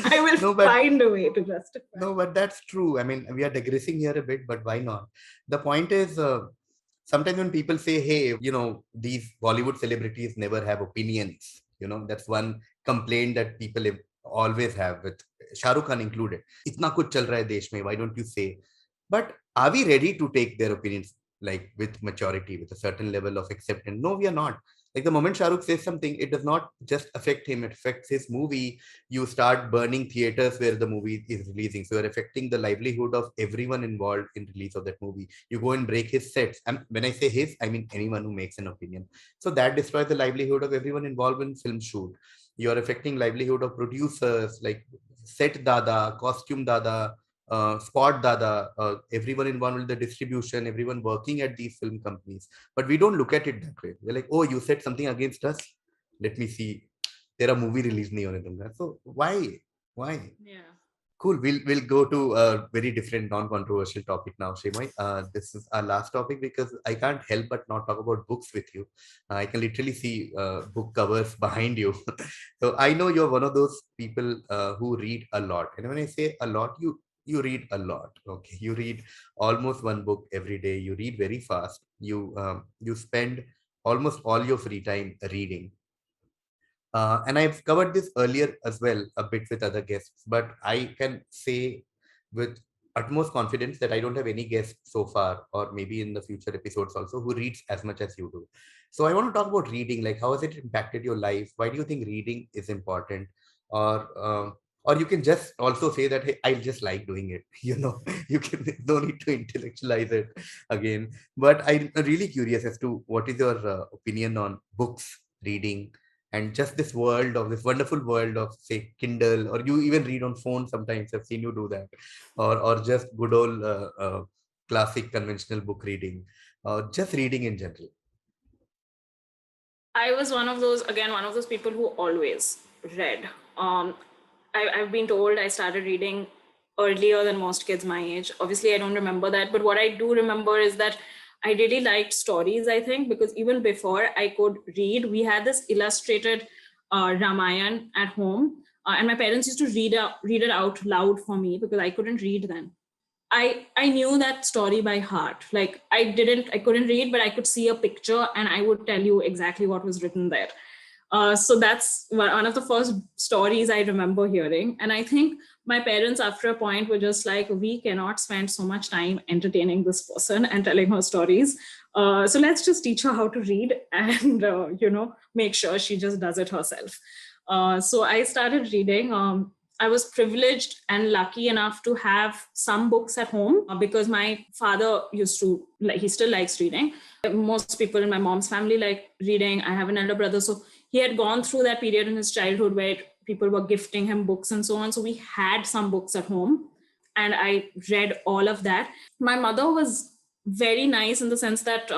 I will find a way to justify. No, but that's true. I mean, we are digressing here a bit, but why not? The point is, sometimes when people say, hey, these Bollywood celebrities never have opinions, that's one complaint that people always have, with Shah Rukh Khan included. Itna kuch chal raha hai desh mein, why don't you say? But are we ready to take their opinions like with maturity, with a certain level of acceptance? No, we are not. Like the moment Shah Rukh says something, it does not just affect him, it affects his movie. You start burning theaters where the movie is releasing. So you're affecting the livelihood of everyone involved in release of that movie. You go and break his sets. And when I say his, I mean anyone who makes an opinion. So that destroys the livelihood of everyone involved in film shoot. You're affecting livelihood of producers, like set dada, costume dada, spot dada, everyone involved with the distribution, everyone working at these film companies. But we don't look at it that way. We're like, oh, you said something against us, let me see, तेरा movie release नहीं होने दूंगा. So why? Yeah. Cool. We'll go to a very different, non-controversial topic now, Shreemayee. This is our last topic because I can't help but not talk about books with you. I can literally see book covers behind you. So I know you're one of those people who read a lot. And when I say a lot, you read a lot. Okay, you read almost one book every day. You read very fast. You spend almost all your free time reading. And I've covered this earlier as well, a bit with other guests, but I can say with utmost confidence that I don't have any guest so far, or maybe in the future episodes also, who reads as much as you do. So I want to talk about reading. Like, how has it impacted your life? Why do you think reading is important? Or you can just also say that, hey, I just like doing it. You can no need to intellectualize it again. But I'm really curious as to what is your opinion on books, reading, and just this world of this wonderful world of, say, Kindle, or you even read on phone sometimes. I've seen you do that, or just good old classic conventional book reading, just reading in general. I was one of those people who always read. I've been told I started reading earlier than most kids my age. Obviously, I don't remember that, but what I do remember is that I really liked stories, I think, because even before I could read, we had this illustrated Ramayan at home, and my parents used to read it out loud for me because I couldn't read then. I knew that story by heart. Like I couldn't read, but I could see a picture and I would tell you exactly what was written there. So that's one of the first stories I remember hearing. And I think my parents, after a point, were just like, we cannot spend so much time entertaining this person and telling her stories. So let's just teach her how to read and, make sure she just does it herself. So I started reading. I was privileged and lucky enough to have some books at home because my father used to, he still likes reading. Most people in my mom's family like reading. I have an elder brother. So he had gone through that period in his childhood where people were gifting him books and so on. So we had some books at home and I read all of that. My mother was very nice in the sense that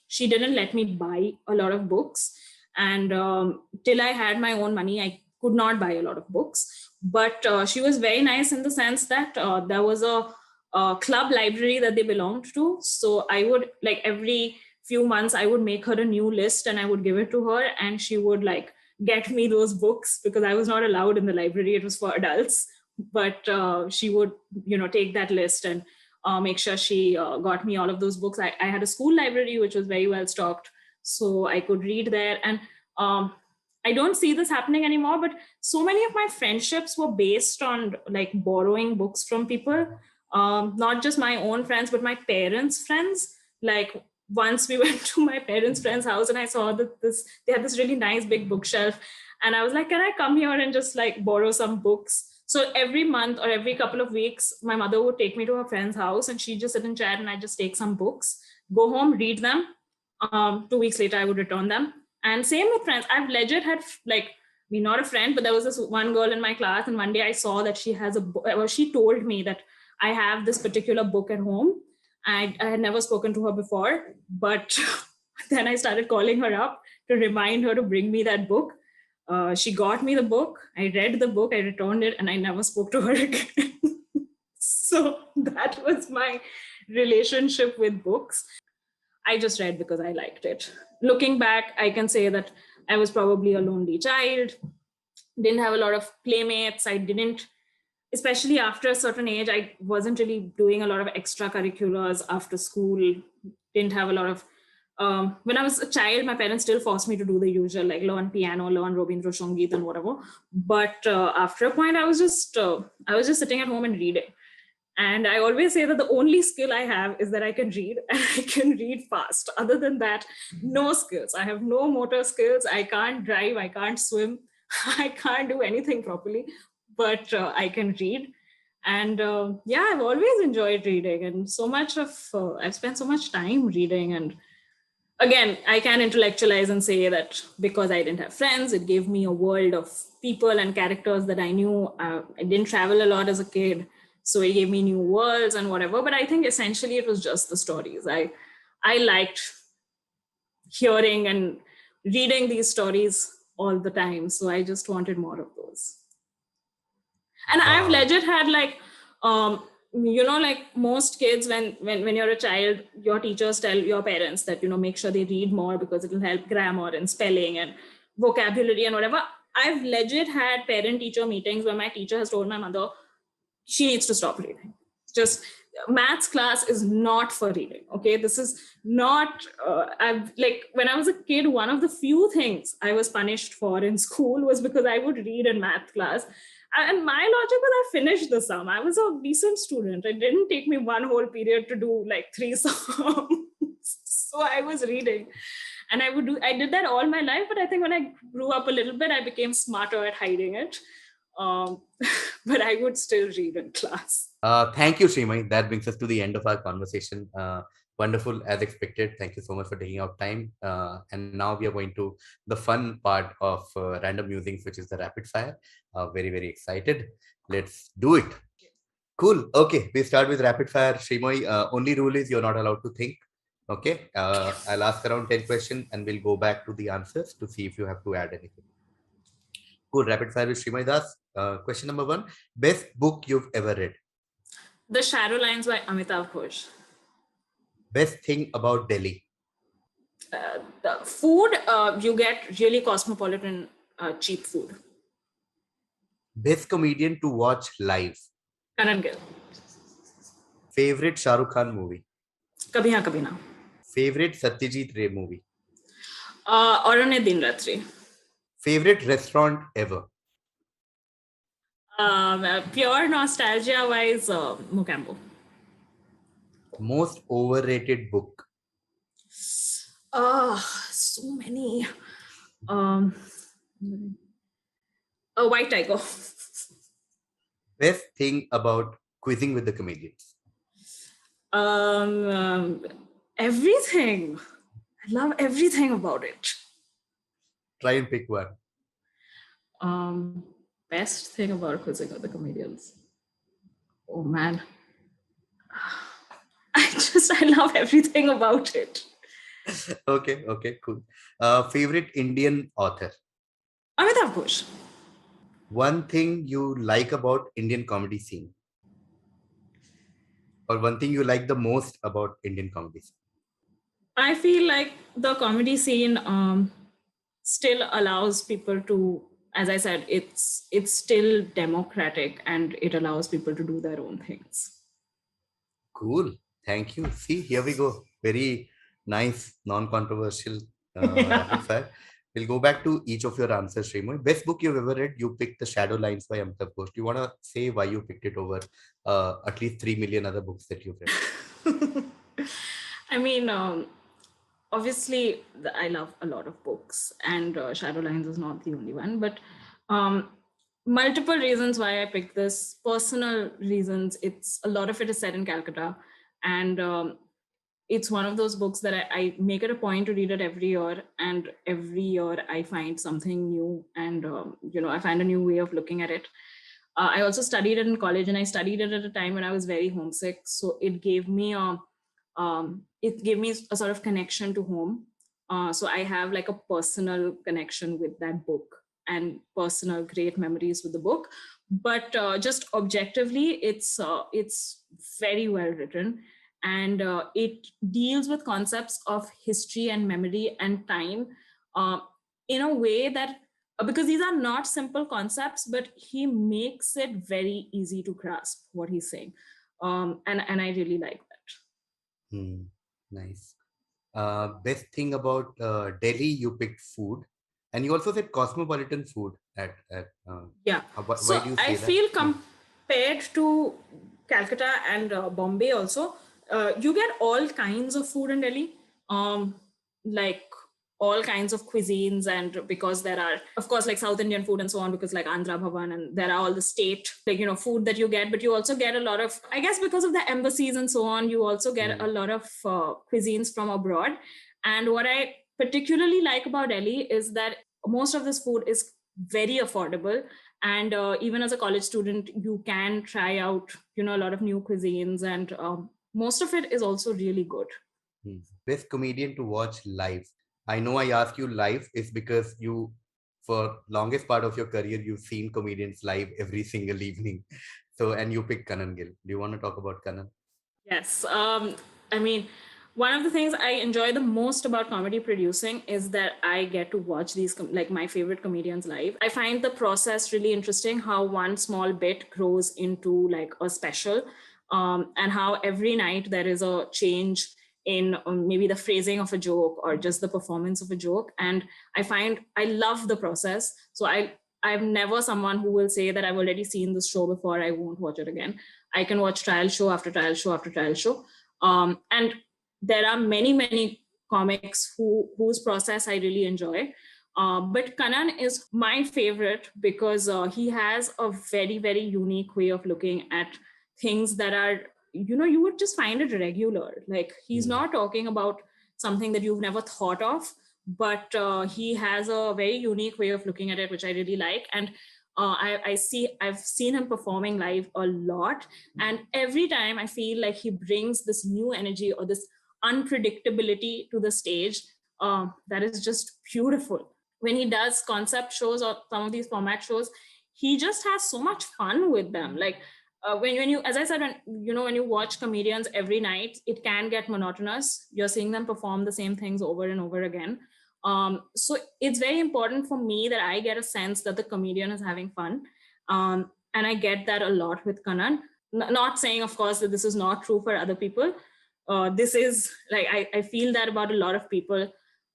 she didn't let me buy a lot of books. And till I had my own money, I could not buy a lot of books. But she was very nice in the sense that there was a club library that they belonged to. So I would, like, every few months, I would make her a new list and I would give it to her. And she would, like, get me those books because I was not allowed in the library. It was for adults. But she would, take that list and make sure she got me all of those books. I had a school library, which was very well stocked. So I could read there. And I don't see this happening anymore, but so many of my friendships were based on, like, borrowing books from people. Not just my own friends, but my parents' friends. Like, once we went to my parents' friend's house and I saw that they had this really nice big bookshelf. And I was like, can I come here and just, like, borrow some books? So every month or every couple of weeks, my mother would take me to her friend's house and she'd just sit and chat and I'd just take some books, go home, read them. 2 weeks later, I would return them. And same with friends. I've legit had, like, me not a friend, but there was this one girl in my class, and one day I saw that she has a book. Well, she told me that I have this particular book at home. I had never spoken to her before, but then I started calling her up to remind her to bring me that book. She got me the book. I read the book, I returned it, and I never spoke to her again. So that was my relationship with books. I just read because I liked it. looking back, I can say that I was probably a lonely child, didn't have a lot of playmates. I didn't, especially after a certain age, I wasn't really doing a lot of extracurriculars after school, didn't have a lot of when I was a child, my parents still forced me to do the usual, like learn piano, learn Robindra Sangeet and whatever. But after a point, I was just sitting at home and reading. And I always say that the only skill I have is that I can read, and I can read fast. Other than that, no skills. I have no motor skills. I can't drive. I can't swim. I can't do anything properly, but I can read. And yeah, I've always enjoyed reading, and I've spent so much time reading. And again, I can intellectualize and say that because I didn't have friends, it gave me a world of people and characters that I knew. I didn't travel a lot as a kid, so it gave me new worlds and whatever. But I think essentially it was just the stories. I liked hearing and reading these stories all the time, so I just wanted more of those. And I've Wow. legit had like like most kids, when you're a child, your teachers tell your parents that make sure they read more because it'll help grammar and spelling and vocabulary and whatever. I've legit had parent teacher meetings where my teacher has told my mother she needs to stop reading. Just maths class is not for reading. Okay, this is not. I've like when I was a kid, one of the few things I was punished for in school was because I would read in math class. And my logic was I finished the sum. I was a decent student. It didn't take me one whole period to do like three sums. So I was reading. And I did that all my life. But I think when I grew up a little bit, I became smarter at hiding it. Um, but I would still read in class. Thank you, Shreemayee. That brings us to the end of our conversation. Wonderful as expected. Thank you so much for taking out time. And now we are going to the fun part of Random Musings, which is the rapid fire. Very, very excited. Let's do it. Cool. Okay, we start with rapid fire. Shreemayee, only rule is you're not allowed to think. Okay, I'll ask around 10 questions and we'll go back to the answers to see if you have to add anything. Cool. Rapid fire with Shreemayee Das. Question number one: best book you've ever read. The Shadowlines by Amitav Ghosh. Best thing about Delhi. The food, you get really cosmopolitan, cheap food. Best comedian to watch live. Karan Gill. Favorite Shah Rukh Khan movie. Kabhi Haan Kabhi Na. Favorite Satyajit Ray movie. Aurane Din Ratri. Favorite restaurant ever. Pure nostalgia wise, Mukambo. Most overrated book. So many. A White Tiger. Best thing about quizzing with the comedians. Everything. I love everything about it. Try and pick one. Best thing about quizzing with the comedians. Oh man. I love everything about it. Okay, cool. Favorite Indian author. Amitav Ghosh. One thing you like about Indian comedy scene. Or one thing you like the most about Indian comedy scene. I feel like the comedy scene still allows people to, as I said, it's still democratic and it allows people to do their own things. Cool. Thank you. See, here we go. Very nice, non-controversial rapid fire. We'll go back to each of your answers, Shreemayee. Best book you've ever read, you picked The Shadowlines by Amitav Ghosh. Do you want to say why you picked it over at least 3 million other books that you've read? I mean, obviously, I love a lot of books, and Shadowlines is not the only one, but multiple reasons why I picked this. Personal reasons. It's a lot of it is set in Calcutta, and it's one of those books that I make it a point to read it every year, and every year I find something new, and I find a new way of looking at it. I also studied it in college, and I studied it at a time when I was very homesick, so it gave me a sort of connection to home. So I have like a personal connection with that book and personal great memories with the book. But just objectively, it's very well written, and it deals with concepts of history and memory and time uh, in a way that because these are not simple concepts, but he makes it very easy to grasp what he's saying, and I really like that. Hmm. Nice. Best thing about Delhi, you picked food, and you also said cosmopolitan food at. Yeah. Why So do you I say that? feel Hmm. compared to Calcutta and Bombay also, you get all kinds of food in Delhi. Like all kinds of cuisines, and because there are of course like South Indian food and so on, because like Andhra Bhavan, and there are all the state like food that you get, but you also get a lot of, I guess because of the embassies and so on, you also get Hmm. a lot of cuisines from abroad. And what I particularly like about Delhi is that most of this food is very affordable, and even as a college student you can try out a lot of new cuisines, and most of it is also really good. Hmm. Best comedian to watch live. I know I ask you live is because you, for longest part of your career, you've seen comedians live every single evening. So, and you picked Kanan Gill. Do you want to talk about Kanan? Yes. I mean, one of the things I enjoy the most about comedy producing is that I get to watch these, like my favorite comedians live. I find the process really interesting, how one small bit grows into like a special, and how every night there is a change in maybe the phrasing of a joke or just the performance of a joke. And I love the process. So I'm never someone who will say that I've already seen this show before, I won't watch it again. I can watch trial show after trial show after trial show. And there are many comics whose process I really enjoy. But Kanan is my favorite because he has a very unique way of looking at things that are, you would just find it regular. Like he's Hmm. not talking about something that you've never thought of, but he has a very unique way of looking at it, which I really like. And I've seen him performing live a lot, and every time I feel like he brings this new energy or this unpredictability to the stage that is just beautiful. When he does concept shows or some of these format shows, he just has so much fun with them. Like when you, as I said, when you watch comedians every night, it can get monotonous. You're seeing them perform the same things over and over again. So it's very important for me that I get a sense that the comedian is having fun. And I get that a lot with Kanan. Not saying, of course, that this is not true for other people. This is like, I feel that about a lot of people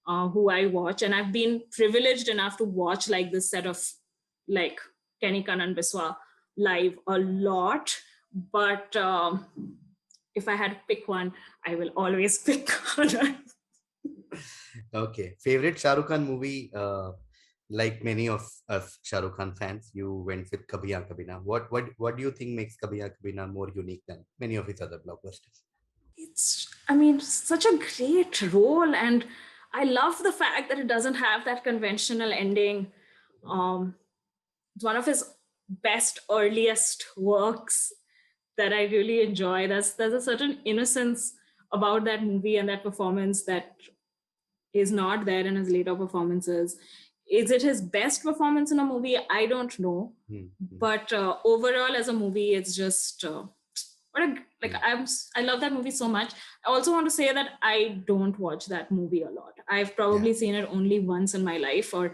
who I watch. And I've been privileged enough to watch like this set of like Kenny Kanan Biswa live a lot. But if I had to pick one, I will always pick Kanan. Okay. Favorite Shah Rukh Khan movie? Like many of us Shah Rukh Khan fans, you went with Kabhi Haan Kabhi Na. What do you think makes Kabhi Haan Kabhi Na more unique than many of his other blockbusters? It's, I mean, such a great role, and I love the fact that it doesn't have that conventional ending. um it's one of his best earliest works that I really enjoy. There's a certain innocence about that movie and that performance that is not there in his later performances. Is it his best performance in a movie? I don't know, Hmm. Hmm. but overall as a movie, it's just what a, like Hmm. I love that movie so much. I also want to say that I don't watch that movie a lot. I've Yeah. probably seen it only once in my life, or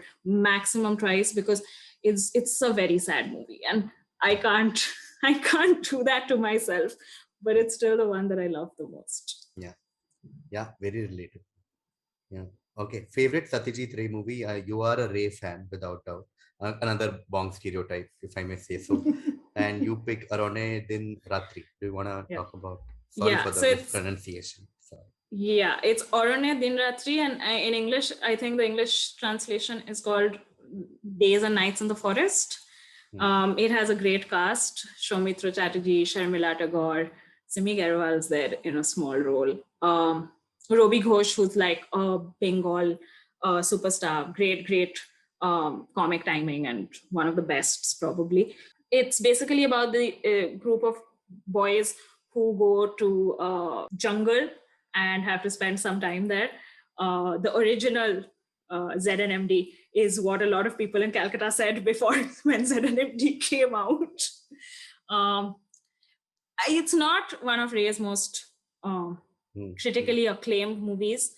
maximum twice, because it's a very sad movie, and I can't I can't do that to myself. But it's still the one that I love the most. Yeah. Yeah. Very related. Yeah. Okay. Favorite Satyajit Ray movie? You are a Ray fan without doubt. Another Bong stereotype, if I may say so. And you pick Arone Din Ratri. Do you want to Yeah. talk about? Sorry Yeah. for the So it's mispronunciation. Sorry. Yeah, it's Orone Din Ratri, and in English, I think the English translation is called Days and Nights in the Forest. Hmm. It has a great cast: Soumitra Chatterjee, Sharmila Tagore, Simi Garewal's there in a small role. Robi Ghosh, who's like a Bengal superstar, great comic timing, and one of the best probably. It's basically about the group of boys who go to jungle and have to spend some time there. The original ZNMD is what a lot of people in Calcutta said before when ZNMD came out. Um, it's not one of Ray's most critically acclaimed movies,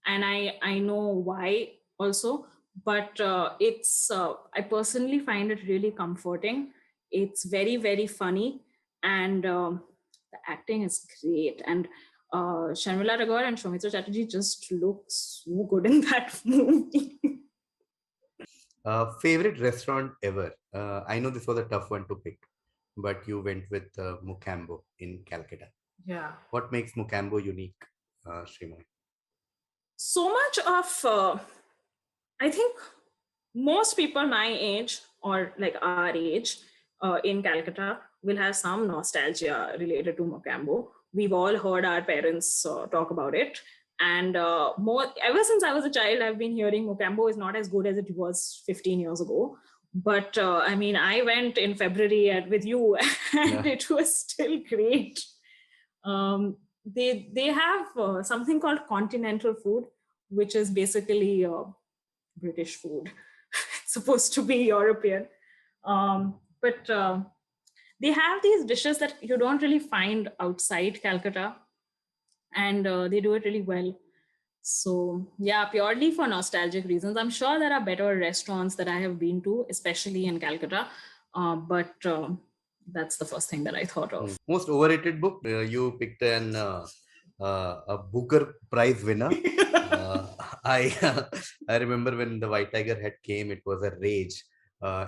and I know why also. But it's I personally find it really comforting. It's very, very funny, and the acting is great. And Sharmila Tagore and Soumitra Chatterjee just look so good in that movie. Favorite restaurant ever? I know this was a tough one to pick, but you went with Mukambo in Calcutta. Yeah. What makes Mukambo unique, Shreemayee? So much of, I think most people my age or like our age in Calcutta will have some nostalgia related to Mocambo. We've all heard our parents talk about it. And more ever since I was a child, I've been hearing Mocambo is not as good as it was 15 years ago. But I mean, I went in February with you, and it was still great. They have something called continental food, which is basically British food. It's supposed to be European. But they have these dishes that you don't really find outside Calcutta, and they do it really well. So, yeah, purely for nostalgic reasons. I'm sure there are better restaurants that I have been to, especially in Calcutta. But that's the first thing that I thought of. Most overrated book? You picked a Booker Prize winner. I I remember when the White Tiger had came, it was a rage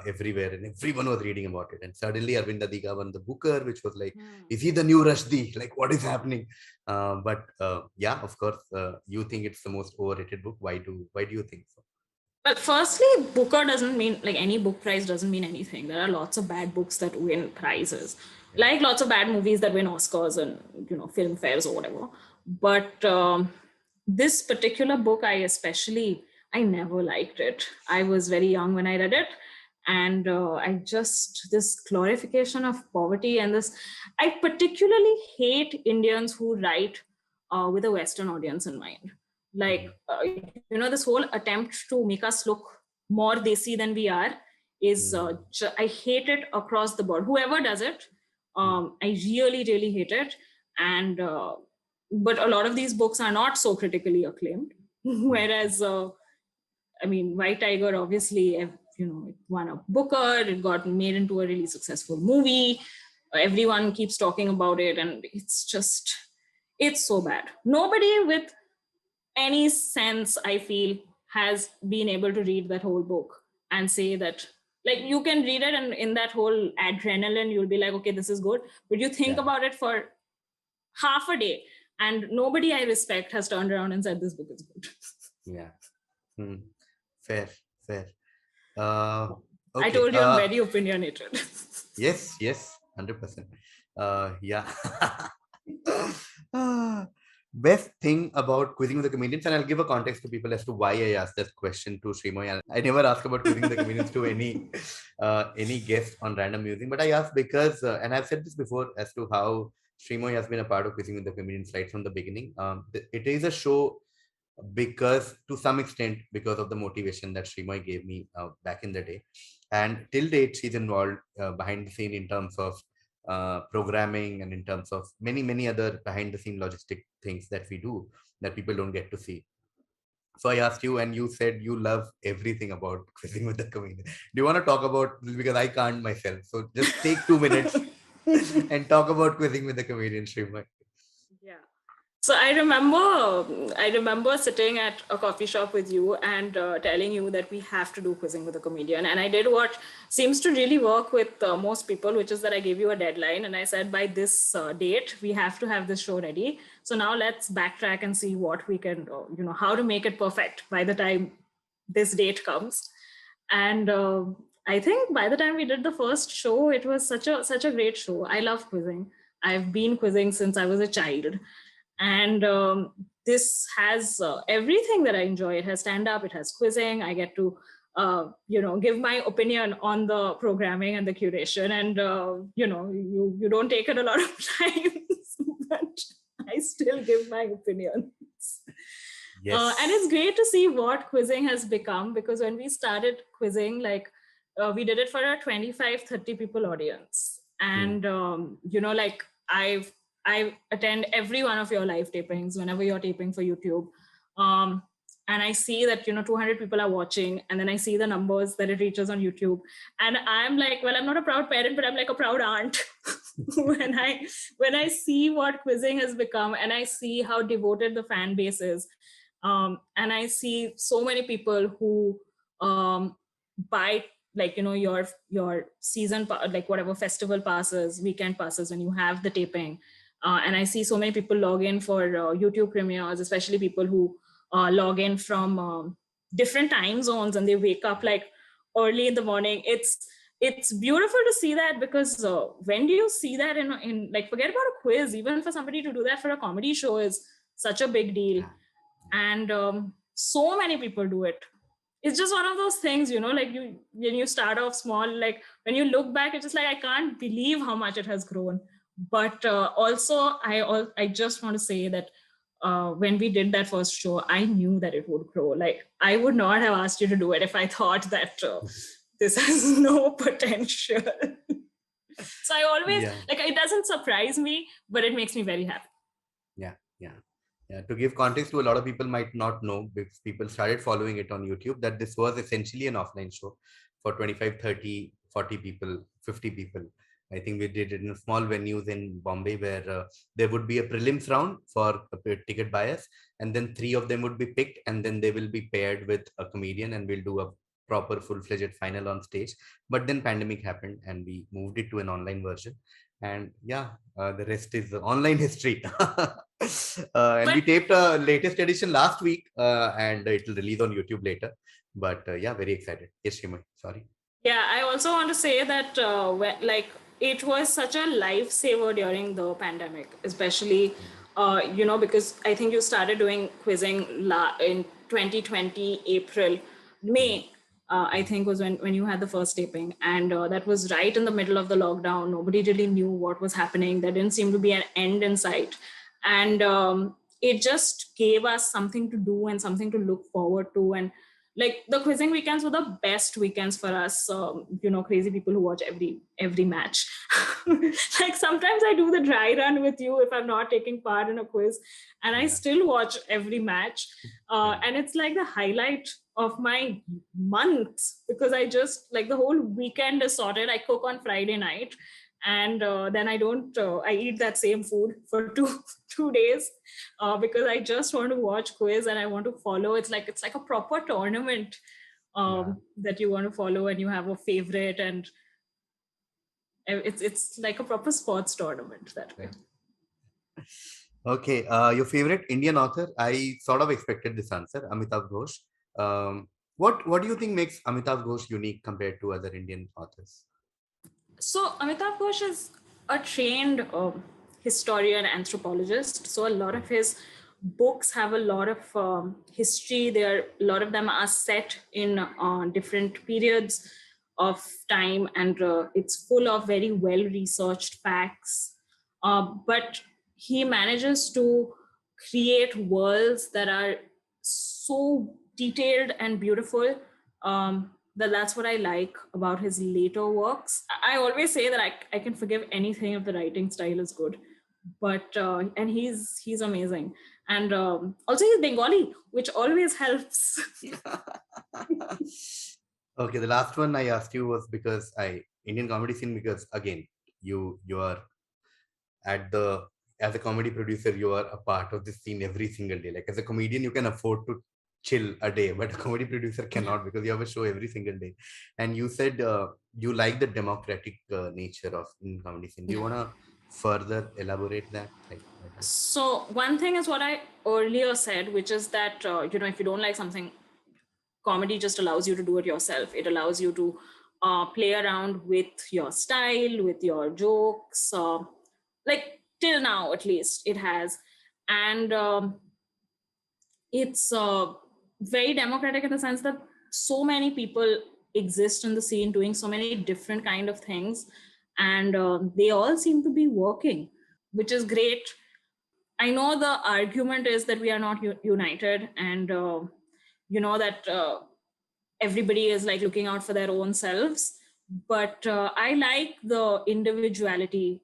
everywhere, and everyone was reading about it. And suddenly Arvind Adiga won the Booker, which was like, is he the new Rushdie? Like, what is happening? But yeah, of course, you think it's the most overrated book. Why do you think so? Well, firstly, Booker doesn't mean like any book prize doesn't mean anything. There are lots of bad books that win prizes, like lots of bad movies that win Oscars and film fairs or whatever. But this particular book, I never liked it. I was very young when I read it, and this glorification of poverty and this. I particularly hate Indians who write with a Western audience in mind. Like this whole attempt to make us look more desi than we are is I hate it across the board. Whoever does it, I really, really hate it. And but a lot of these books are not so critically acclaimed. Whereas White Tiger obviously it won a Booker, it got made into a really successful movie. Everyone keeps talking about it, and it's so bad. Nobody with any sense, I feel, has been able to read that whole book and say that, like, you can read it and in that whole adrenaline you'll be like, okay, this is good, but you think about it for half a day and nobody I respect has turned around and said this book is good. Fair. Okay. I told you I'm very opinionated. Yes, 100%. Yeah. Best thing about Quizzing with the Comedians, and I'll give a context to people as to why I asked that question to Shreemayee. I never ask about Quizzing with the Comedians to any guest on Random Musing, but I asked because, and I've said this before, as to how Shreemayee has been a part of Quizzing with the Comedians right from the beginning. It is a show because, to some extent, because of the motivation that Shreemayee gave me back in the day, and till date she's involved behind the scene in terms of programming and in terms of many other behind the scene logistic things that we do that people don't get to see. So I asked you, and you said you love everything about Quizzing with the Comedian. Do you want to talk about this? Because I can't myself. So just take 2 minutes and talk about Quizzing with the Comedian, Shreemayee. Yeah. So I remember sitting at a coffee shop with you and telling you that we have to do Quizzing with a Comedian. And I did what seems to really work with most people, which is that I gave you a deadline and I said, by this date, we have to have this show ready. So now let's backtrack and see what we can, how to make it perfect by the time this date comes. And I think by the time we did the first show, it was such a great show. I love quizzing. I've been quizzing since I was a child. And this has everything that I enjoy. It has stand-up, it has quizzing. I get to, give my opinion on the programming and the curation. And, you don't take it a lot of times, but I still give my opinions. Yes. And it's great to see what quizzing has become, because when we started quizzing, we did it for a 25-30 people audience. And, I've I attend every one of your live tapings whenever you're taping for YouTube. And I see that 200 people are watching, and then I see the numbers that it reaches on YouTube, and I'm like, well, I'm not a proud parent, but I'm like a proud aunt when I see what quizzing has become, and I see how devoted the fan base is, and I see so many people who buy like your season like whatever festival passes, weekend passes when you have the taping, and I see so many people log in for YouTube premieres, especially people who log in from different time zones, and they wake up like early in the morning. It's beautiful to see that, because when do you see that in like, forget about a quiz, even for somebody to do that for a comedy show is such a big deal. And so many people do it. It's just one of those things, like when you start off small, like when you look back, it's just like, I can't believe how much it has grown. But also I just want to say that when we did that first show, I knew that it would grow. Like, I would not have asked you to do it if I thought that this has no potential. So I always like, it doesn't surprise me, but it makes me very happy. Yeah, to give context to, a lot of people might not know, because people started following it on YouTube, that this was essentially an offline show for 25, 30, 40 people, 50 people. I think we did it in small venues in Bombay, where there would be a prelims round for ticket buyers, and then 3 of them would be picked, and then they will be paired with a comedian, and we'll do a proper full-fledged final on stage. But then pandemic happened, and we moved it to an online version. And the rest is online history. And we taped a latest edition last week, and it will release on YouTube later. But very excited. Yes, Shreemayee, sorry. Yeah, I also want to say that like, it was such a lifesaver during the pandemic, especially because I think you started doing quizzing in 2020 April, May. I think was when you had the first taping, and that was right in the middle of the lockdown. Nobody really knew what was happening. There didn't seem to be an end in sight, and it just gave us something to do and something to look forward to. And like, the quizzing weekends were the best weekends for us, crazy people who watch every match. Like, sometimes I do the dry run with you if I'm not taking part in a quiz, and I still watch every match, and it's like the highlight of my month, because I just, like, the whole weekend is sorted. I cook on Friday night, and then I eat that same food for two days, because I just want to watch quiz and I want to follow. It's like a proper tournament that you want to follow, and you have a favorite, and it's like a proper sports tournament that way. Okay, your favorite Indian author? I sort of expected this answer, Amitav Ghosh. What do you think makes Amitav Ghosh unique compared to other Indian authors? So Amitav Ghosh is a trained historian, anthropologist. So a lot of his books have a lot of history. A lot of them are set in different periods of time, and it's full of very well researched facts. But he manages to create worlds that are so detailed and beautiful. That's what I like about his later works. I always say that I can forgive anything if the writing style is good, but and he's amazing, and also he's Bengali, which always helps. Okay, the last one I asked you was because Indian comedy scene, because again, you are as a comedy producer, you are a part of this scene every single day. Like, as a comedian, you can afford to chill a day, but a comedy producer cannot, because you have a show every single day. And you said you like the democratic nature of Indian comedy scene. Do you want to further elaborate that? So one thing is what I earlier said, which is that if you don't like something, comedy just allows you to do it yourself. It allows you to play around with your style, with your jokes. Like, till now, at least, it has. And it's very democratic in the sense that so many people exist in the scene doing so many different kind of things, and they all seem to be working, which is great. I know the argument is that we are not united, and that everybody is like looking out for their own selves, but I like the individuality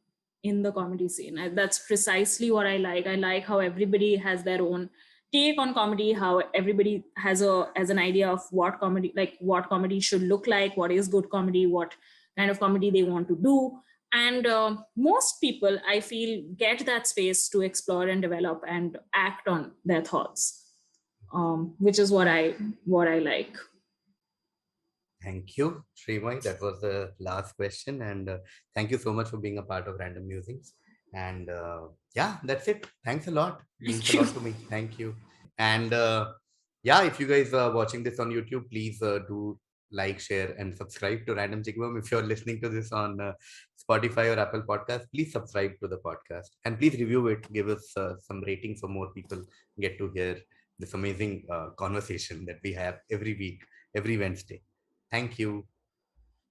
in the comedy scene. That's precisely what I like. I like how everybody has their own take on comedy, how everybody has an idea of what comedy should look like, what is good comedy, what kind of comedy they want to do. And most people, I feel, get that space to explore and develop and act on their thoughts, which is what I like. Thank you, Shreemayee. That was the last question. And thank you so much for being a part of Random Musings. And yeah, that's it. Thanks a lot. Means Thank a you. lot to me. Thank you. And yeah, if you guys are watching this on YouTube, please do like, share, and subscribe to Random Chickbum. If you're listening to this on Spotify or Apple Podcast, please subscribe to the podcast and please review it. Give us some ratings so more people get to hear this amazing conversation that we have every week, every Wednesday. Thank you.